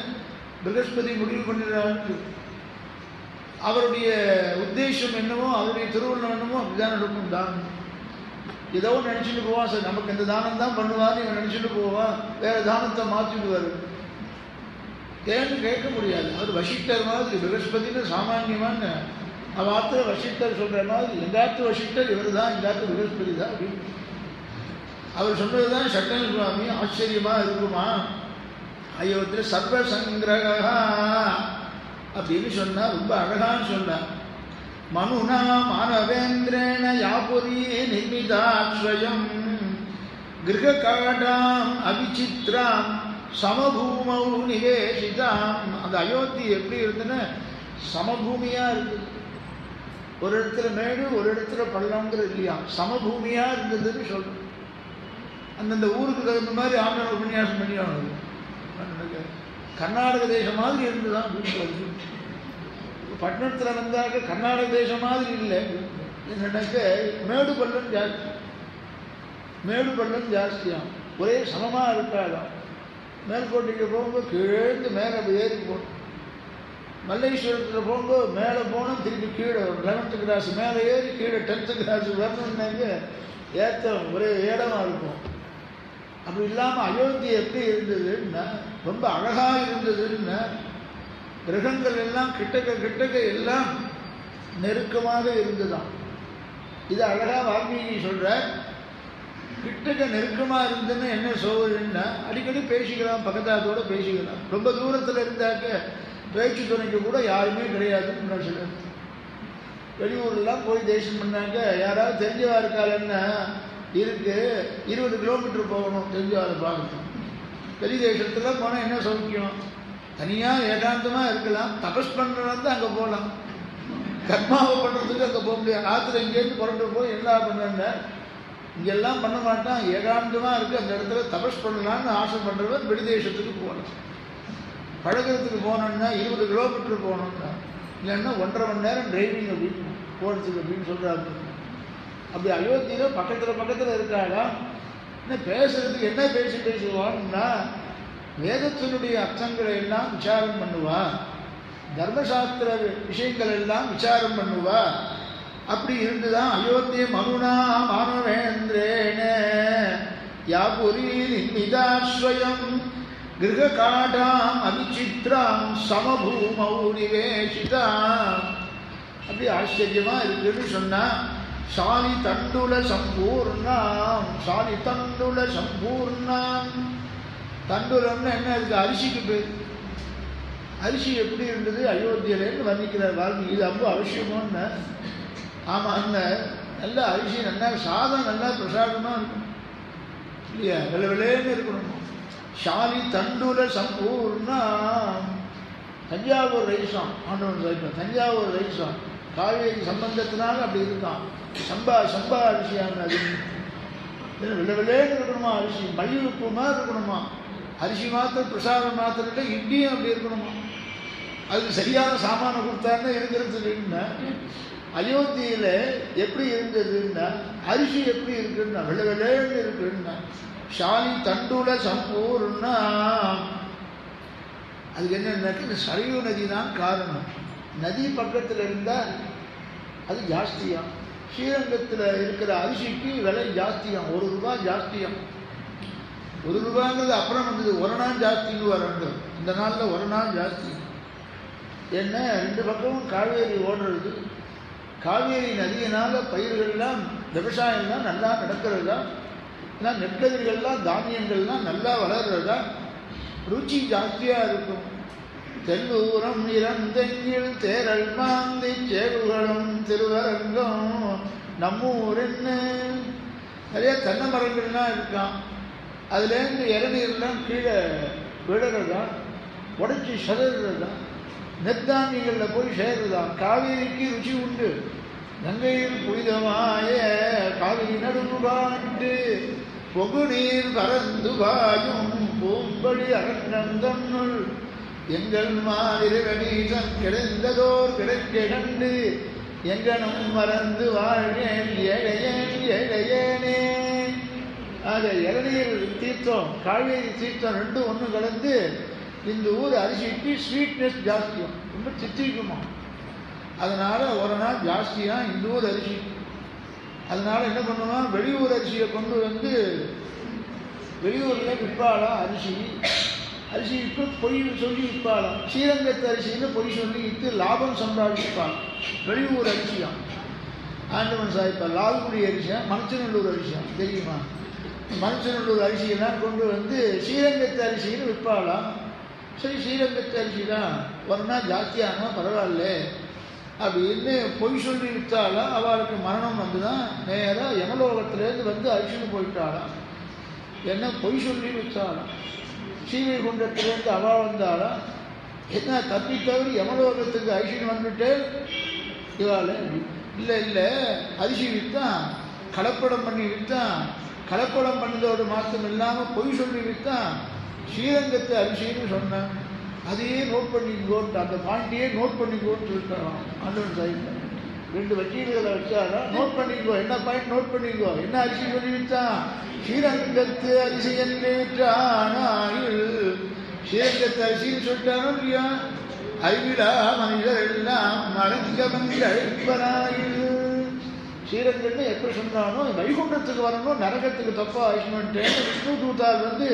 Speaker 1: பிரகஸ்பதி முடிவு பண்ணிடுறாரு. அவருடைய உத்தேசம் என்னவோ, அவருடைய திருவுள்ளம் என்னவோ அப்படிதான் நடக்கும். தானம் ஏதோ நினச்சிட்டு போவான். சார் நமக்கு இந்த தானம் தான் பண்ணுவான்னு இவன் நினச்சிட்டு போவான். வேறு தானத்தை மாற்றிடுவார். ஏன்னு கேட்க முடியாது. அவர் வசிஷ்டர் மாதிரி, பிரகஸ்பதினு சாமானியமான அவாத்துல வசிஷ்டர் சொல்கிற மாதிரி எங்காத்து வசிஷ்டர் இவர் தான், எங்காத்து பிரகஸ்பதி தான் அப்படின்னு அவர் சொன்னது தான் சட்டன் சுவாமி. ஆச்சரியமாக இருக்குமா? அயோத்தியில் சர்வசங்கிரகா அப்படின்னு சொன்னார். ரொம்ப அழகான்னு சொன்னார். மனுனா மானவேந்திரேன யாபுரி நிர்மிதாஸ்வயம் கிரகாடாம் அவிசித்ராம் சமபூமௌ நிவேசிதாம். அந்த அயோத்தி எப்படி இருந்துன்னா சமபூமியாக இருக்குது. ஒரு இடத்துல மேடு, ஒரு இடத்துல பள்ளம்ங்கிறது இல்லையா, சமபூமியாக இருந்ததுன்னு சொல்கிறோம். அந்தந்த ஊருக்கு தகுந்த மாதிரி ஆண்டவன் உபன்யாசம் பண்ணி ஆகணும். கர்நாடக தேசம் மாதிரி இருந்துதான் அப்படின்னு பட்டணத்தில் வந்தாக்க கர்நாடக தேசம் மாதிரி இல்லை. என்னன்னாக்க மேடு பள்ளம் ஜாஸ்தி, மேடு பள்ளம் ஜாஸ்தியாகும். ஒரே சமமாக இருக்காதான். மேல்கோட்டைக்கு போகும்போது கீழேந்து மேலே ஏறி போகணும். மல்லேஸ்வரத்தில் போகும்போது மேலே போனால் திருப்பி கீழே 11th கிளாஸ் மேலே ஏறி கீழே 10th கிளாஸ் வரணுன்னாங்க ஏற்றம் ஒரே ஏடமாக இருக்கும். அப்படி இல்லாமல் அயோத்தி எப்படி இருந்ததுன்னா ரொம்ப அழகாக இருந்ததுன்னா கிரகங்கள் எல்லாம் கிட்டக்க எல்லாம் நெருக்கமாக இருந்துதான். இது அழகாக வால்மீகி சொல்கிறார். கிட்டக்க நெருக்கமாக இருந்துன்னு என்ன சோகம்னா அடிக்கடி பேசிக்கலாம், பக்கத்தாத்தோடு பேசிக்கலாம். ரொம்ப தூரத்தில் இருந்தாக்க பேச்சு துணைக்கு கூட யாருமே கிடையாதுன்னு நான் சொல்லுவேன். வெளியூர்லாம் போய் தேசம் பண்ணாங்க, யாராவது தெரிஞ்சவா இருக்காளன்னா இருக்கு 20 கிலோமீட்டர் போகணும் தெரிஞ்சவாளை பார்க்கணும். வெளி தேசத்தில் போனால் என்ன சௌக்கியம், தனியாக ஏகாந்தமாக இருக்கலாம். தபஸ் பண்ணுறது அங்கே போகலாம், கர்மாவை பண்ணுறதுக்கு அங்கே போக முடியாது. ஆற்றுல இங்கேருந்து புரண்டு போய் எல்லாம் பண்ணுறேன். இங்கெல்லாம் பண்ண மாட்டான், ஏகாந்தமாக இருக்குது. அந்த இடத்துல தபஸ் பண்ணலான்னு ஆசை பண்ணுறவன் வெளி தேசத்துக்கு போகலாம். பழகிறதுக்கு போனோம்னா 20 கிலோமீட்டர் போகணும்னா, இல்லைன்னா 1.5 மணி நேரம் டிரைவிங் அப்படின்னு போகிறதுக்கு அப்படின்னு சொல்கிறாங்க. அப்படி அயோத்தியில் பக்கத்தில் இருக்காளா? என்ன பேசுறதுக்கு என்ன பேசுவான்னா வேதத்தினுடைய அர்த்தங்களை எல்லாம் விசாரம் பண்ணுவா, தர்மசாஸ்திர விஷயங்கள் எல்லாம் விசாரம் பண்ணுவா. அப்படி இருந்துதான் அயோத்திய மனுனா மானவேந்திரேன யாபுரி நிர்மிதாஸ்வயம் கிரகாடாம் அவிசித்ராம் சமபூமௌ நிவேசிதாம். அப்படி ஆச்சரியமா இருக்குன்னு சொன்னா சாலி தண்டுல சம்பூர்ணாம். சாலி தண்டுல சம்பூர்ணாம். தண்டுலம்னு என்ன இருக்கு? அரிசிக்கு பேர். அரிசி எப்படி இருந்தது அயோத்தியிலேன்னு வர்ணிக்கிறார் வால்மீகி. இது ரொம்ப அவசியமோன்னு. ஆமாம், நல்ல அரிசி நல்லா சாதம் நல்லா பிரசாதமாக இருக்கணும் இல்லையா, விளைவிலேன்னு இருக்கணும். ஷாலி தண்டுல சம்பூர்ணாம். தஞ்சாவூர் ரைஸாம் ஆண்டவன் சாய்ப்பான். தஞ்சாவூர் ரைஸாம் காவேரி சம்பந்தத்தினால அப்படி இருக்கான். சம்பா அரிசியான அது விளைவிலேன்னு இருக்கணுமா அரிசி, மல்லிகைப்பூ மாதிரி இருக்கணுமா. அரிசி மாத்திரம் பிரசாதம் மாத்திரம் இல்லை, இட்லியும் அப்படி இருக்கணுமா. அதுக்கு சரியான சாமான கொடுத்தாருன்னா இருக்கிறது இல்லைன்னா. அயோத்தியில் எப்படி இருந்ததுன்னா அரிசி எப்படி இருக்குன்னா விளைவிலேன்னு இருக்குன்னா ஷாலி தண்டுல சம்பூர்ணா. அதுக்கு என்னன்னாக்க இந்த சரையு நதி தான் காரணம். நதி பக்கத்தில் இருந்தால் அது ஜாஸ்தியாம். ஸ்ரீரங்கத்தில் இருக்கிற அரிசிக்கு விலை ஜாஸ்தியாம், 1 ரூபாய் ஜாஸ்தியாம். 1 ரூபாங்கிறது அப்புறம் வந்தது, 1 நாள் ஜாஸ்தின்னு வராங்க. இந்த நாளில் 1 நாள் ஜாஸ்தி. என்ன 2 பக்கமும் காவேரி ஓடுறது. காவேரி நதியினால் பயிர்கள்லாம் விவசாயம்லாம் நல்லா நடக்கிறதா, ஏன்னா நெற்கதிர்கள்லாம் தானியங்கள்லாம் நல்லா வளர்றதா, ருச்சி ஜாஸ்தியாக இருக்கும். தெல்லூரம் இறந்தெங்கில் தேரல் மாந்தி சேவுகளும் திருவரங்கம் நம்மூர் என்ன. நிறைய தென்னை மரங்கள்லாம் இருக்கான். அதுலேருந்து இளநீர்லாம் கீழே விடுறதா, உடச்சி சதறதா, நெற்தானியங்களில் போய் சேர்றதா. காவேரிக்கு ருச்சி உண்டு. கங்கையில் புனிதமாய காவிரி நடுவாண்டு பொகு நீர் பறந்து பாயும் பூம்படி அரங்கந்தன்னுள் எங்கள் மாதிரவனீசன் கிடைந்ததோர் கிடைக்க கண்டு எங்கனும் மறந்து வாழ்வேன் ஏழையேனே. ஆக இளநீர் தீர்த்தம் காவேரி தீர்த்தம் 2 ஒன்று கலந்து இந்த ஊர் அரிசிக்கு ஸ்வீட்னஸ் ஜாஸ்தியும், ரொம்ப தித்திக்குமா. அதனால் 1 நாள் ஜாஸ்தியாக இந்த ஊர் அரிசி. அதனால் என்ன பண்ணுவோம், வெளியூர் அரிசியை கொண்டு வந்து வெளியூரில் விற்பாளாம். அரிசி விற்று பொய் சொல்லி விற்பாளாம். ஸ்ரீரங்கத்து அரிசின்னு பொய் சொல்லி விற்று லாபம் சம்பாதிப்பாள். வெளியூர் அரிசியாம். ஆண்டவன் சாய்ப்பா லால்குடி அரிசியா மணச்சநல்லூர் அரிசியாம் தெரியுமா. மணச்சநல்லூர் அரிசியெல்லாம் கொண்டு வந்து ஸ்ரீரங்கத்து அரிசின்னு விற்பாளாம். சரி, ஸ்ரீரங்கத்து அரிசி தான் 1 நாள் ஜாஸ்தியானா பரவாயில்ல அப்படின்னு பொய் சொல்லி விற்றாலாம். அவளுக்கு மரணம் வந்து தான் நேராக யமலோகத்திலேருந்து வந்து அரிசின்னு போயிட்டாளாம். என்ன பொய் சொல்லி விற்றாளாம். ஸ்ரீவைகுண்டத்திலேருந்து அவள் வந்தாளாம். என்ன தப்பி தவறி யமலோகத்துக்கு அரிசின்னு வந்துட்டு இவாள் இல்லை அரிசி விற்றான், கலப்படம் பண்ணி விற்றான். கலப்படம் பண்ணதோடு மாற்றம் இல்லாமல் பொய் சொல்லி விற்றான். ஸ்ரீரங்கத்து அரிசின்னு சொன்னான். அதையே நோட் பண்ணிக்கோட்டு, அந்த பாயிண்டையே நோட் பண்ணிக்கோன்னு சொல்லிட்டான் ஆண்டவன் சாய்ப்பான். 2 வக்கீல்களை வச்சாரா, நோட் பண்ணிக்கோ, என்ன பாயிண்ட் நோட் பண்ணிக்கோ. என்ன அரிசி சொல்லி விற்றான்? ஸ்ரீரங்கத்து அரிசி என்று விற்றானாயில். ஸ்ரீரங்கத்து அரிசின்னு சொல்லிட்டானோ இல்லையா. அறிவிழா மனிதர் எல்லாம் நரங்கமன்று அழைப்பனாயில். ஸ்ரீரங்கன்னு எப்போ சொன்னானோ வைகுண்டத்துக்கு வரணும், நரகத்துக்கு தப்பா அழிச்சுட்டேன்னு விஷ்ணு தூத்தால் வந்து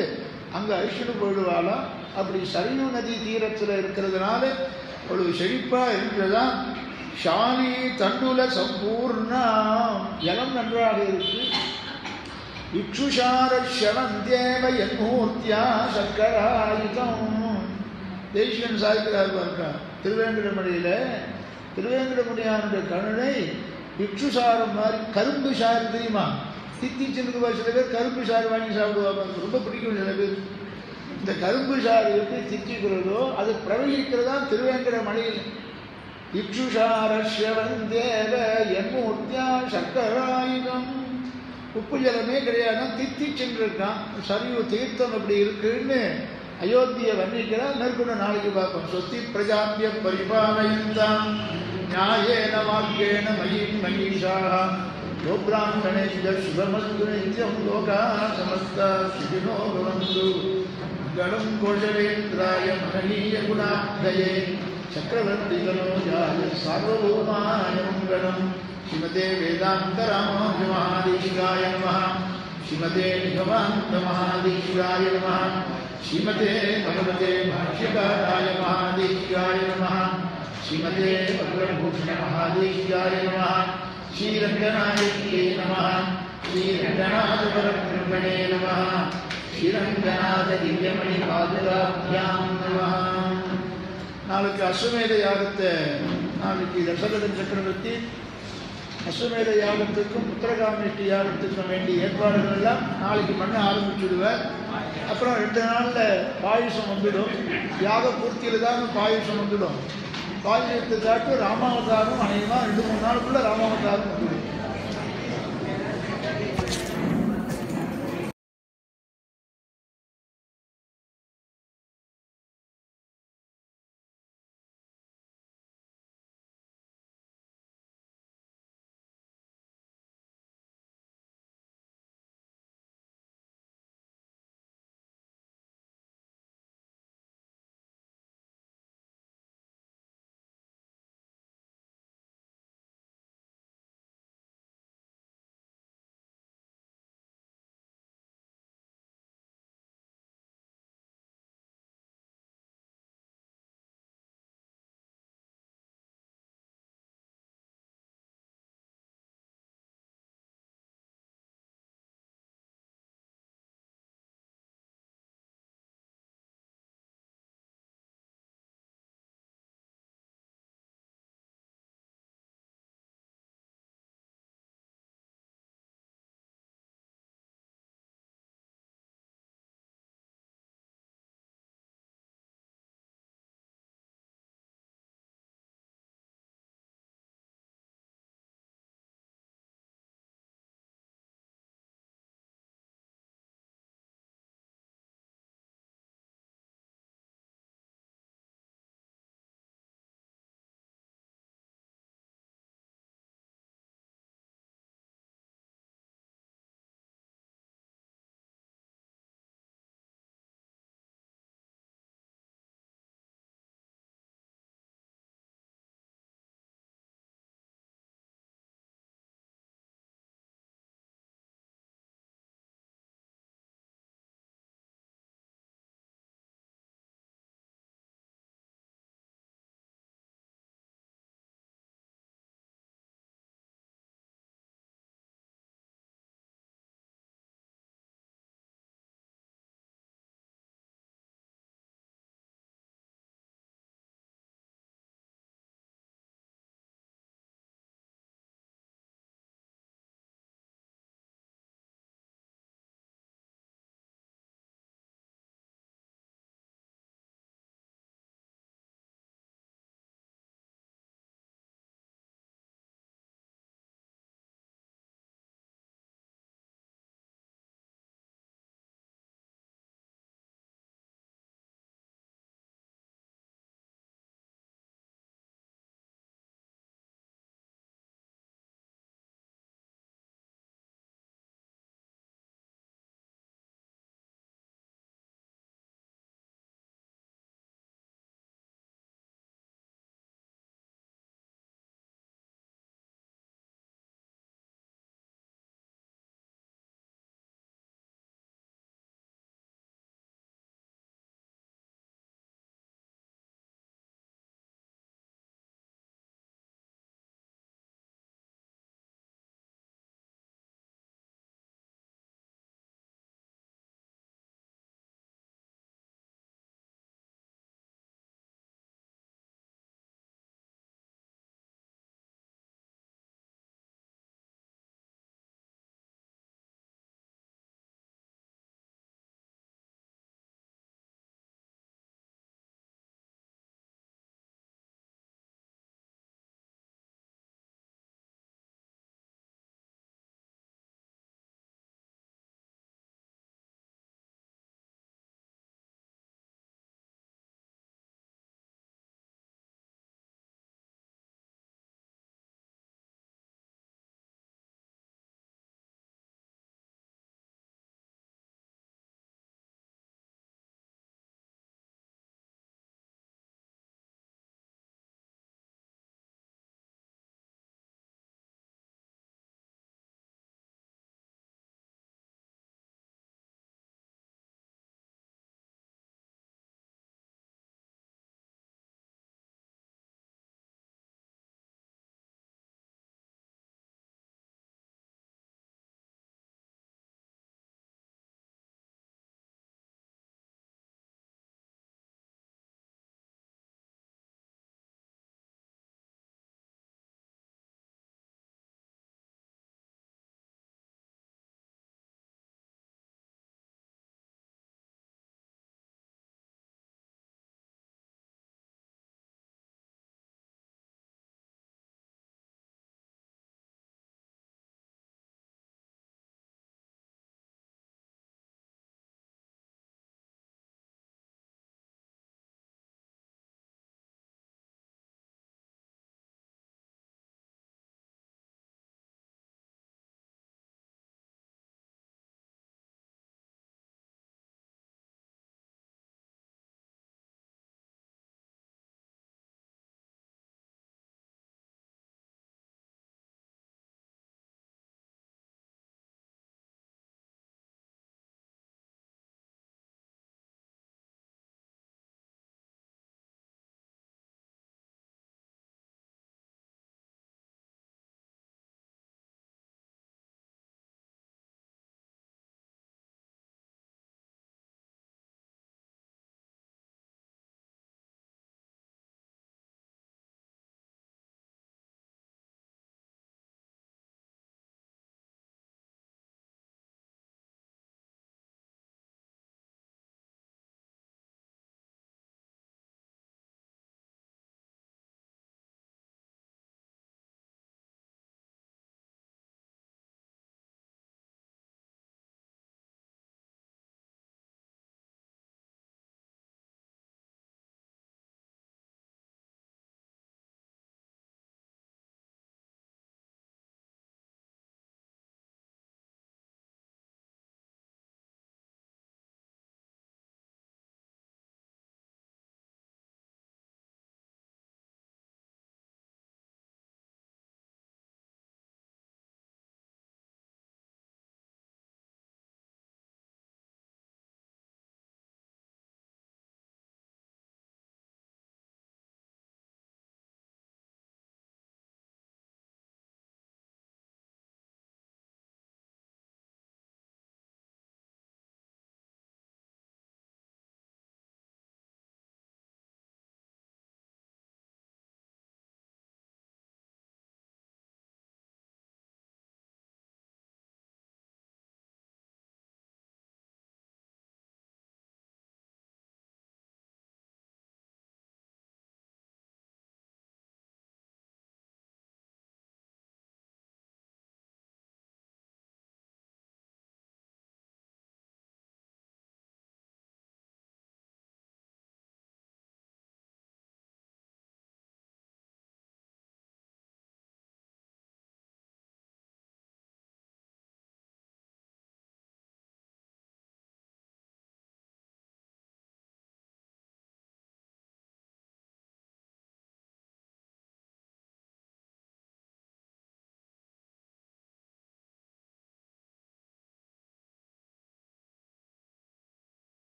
Speaker 1: அங்கே அழிச்சுட்டு போயிடுவாளாம். அப்படி சரையு நதி தீரத்தில் இருக்கிறதுனால ஒரு செழிப்பாக இருக்கிறதா. ஷாலி தண்டுல சம்பூர்ணா. ஜலம் நன்றாக இருக்கு. இக்ஷுஷார ஷவந்தேவ என்மூர்த்தியா சக்கராயுதம். தேசிகன் சாய்க்கிறார் பாருக்கா திருவேங்கடமணியில். திருவேங்கடமணியானுடைய கருணை இக்ஷுசாரம் மாதிரி கரும்பு சாறு தெரியுமா. தித்திச்சுன்னு சில பேர் கரும்பு சாறு வாங்கி சாப்பிடுவாங்க, ரொம்ப பிடிக்கும் சில பேர். இந்த கரும்பு சாறு எப்படி தித்திக்கிறதோ அது பிரவகிக்கிறதா திருவேங்கடமணியில். இக்ஷுஷாரஸ்யவந்தேவ என்மூர்த்தியா சக்கராயுதம். உப்பு ஜலமே கிடையாது, தித்திச்சுன்னு இருக்கான். சரியு தீர்த்தம் அப்படி இருக்குன்னு அயோத்தியை வர்ணிக்கிறார். மேற்கொண்டு நாளைக்கு பார்ப்போம். சொத்தி பிரஜாபிய பரிபாலயந்தாம் நியாயேன வாக்கியேன மயீம் மயீஷாः गोब्राह्मणेभ्यः शुभमस्तु नित्यं लोकाः समस्ताः सुखिनो भवन्तु। मङ्गलं कोशलेन्द्राय महनीयगुणाब्धये चक्रवर्तितनोजाय सार्वभौमाय मङ्गलम्। श्रीमते वेदान्तरामानुजमहादेशिकाय नमः। श्रीमते निगमान्तमहादेशिकाय नमः। श्रीमते भगवते भाष्यकाराय महादेशिकाय नमः। श्रीमते वक्रभूषणमहादेशिकाय नमः। श्रीरङ्गनायक्ये नमः। श्रीरङ्गनाथपरब्रह्मणे नमः। श्रीरङ्गनाथदिव्यमणिपादुकाभ्यां नमः. நாளைக்கு அஸ்வமேத யாகத்தை நாளைக்கு தசரத சக்கரவர்த்தி அஸ்வமேத யாகத்துக்கும் உத்தரகாமேஷ்டி யாகத்துக்கும் வேண்டிய ஏற்பாடுகள் எல்லாம் நாளைக்கு பண்ண ஆரம்பிச்சுடுவேன். அப்புறம் 2 நாளில் பாயுஷம் வந்துடும். யாக பூர்த்தியில் தான் பாயுஷம் வந்துடும். பாயுஷத்தை காட்டு ராமாவதாரம் அநேகமாக 2-3 நாளுக்குள்ள ராமாவதாரம் வந்துடும்.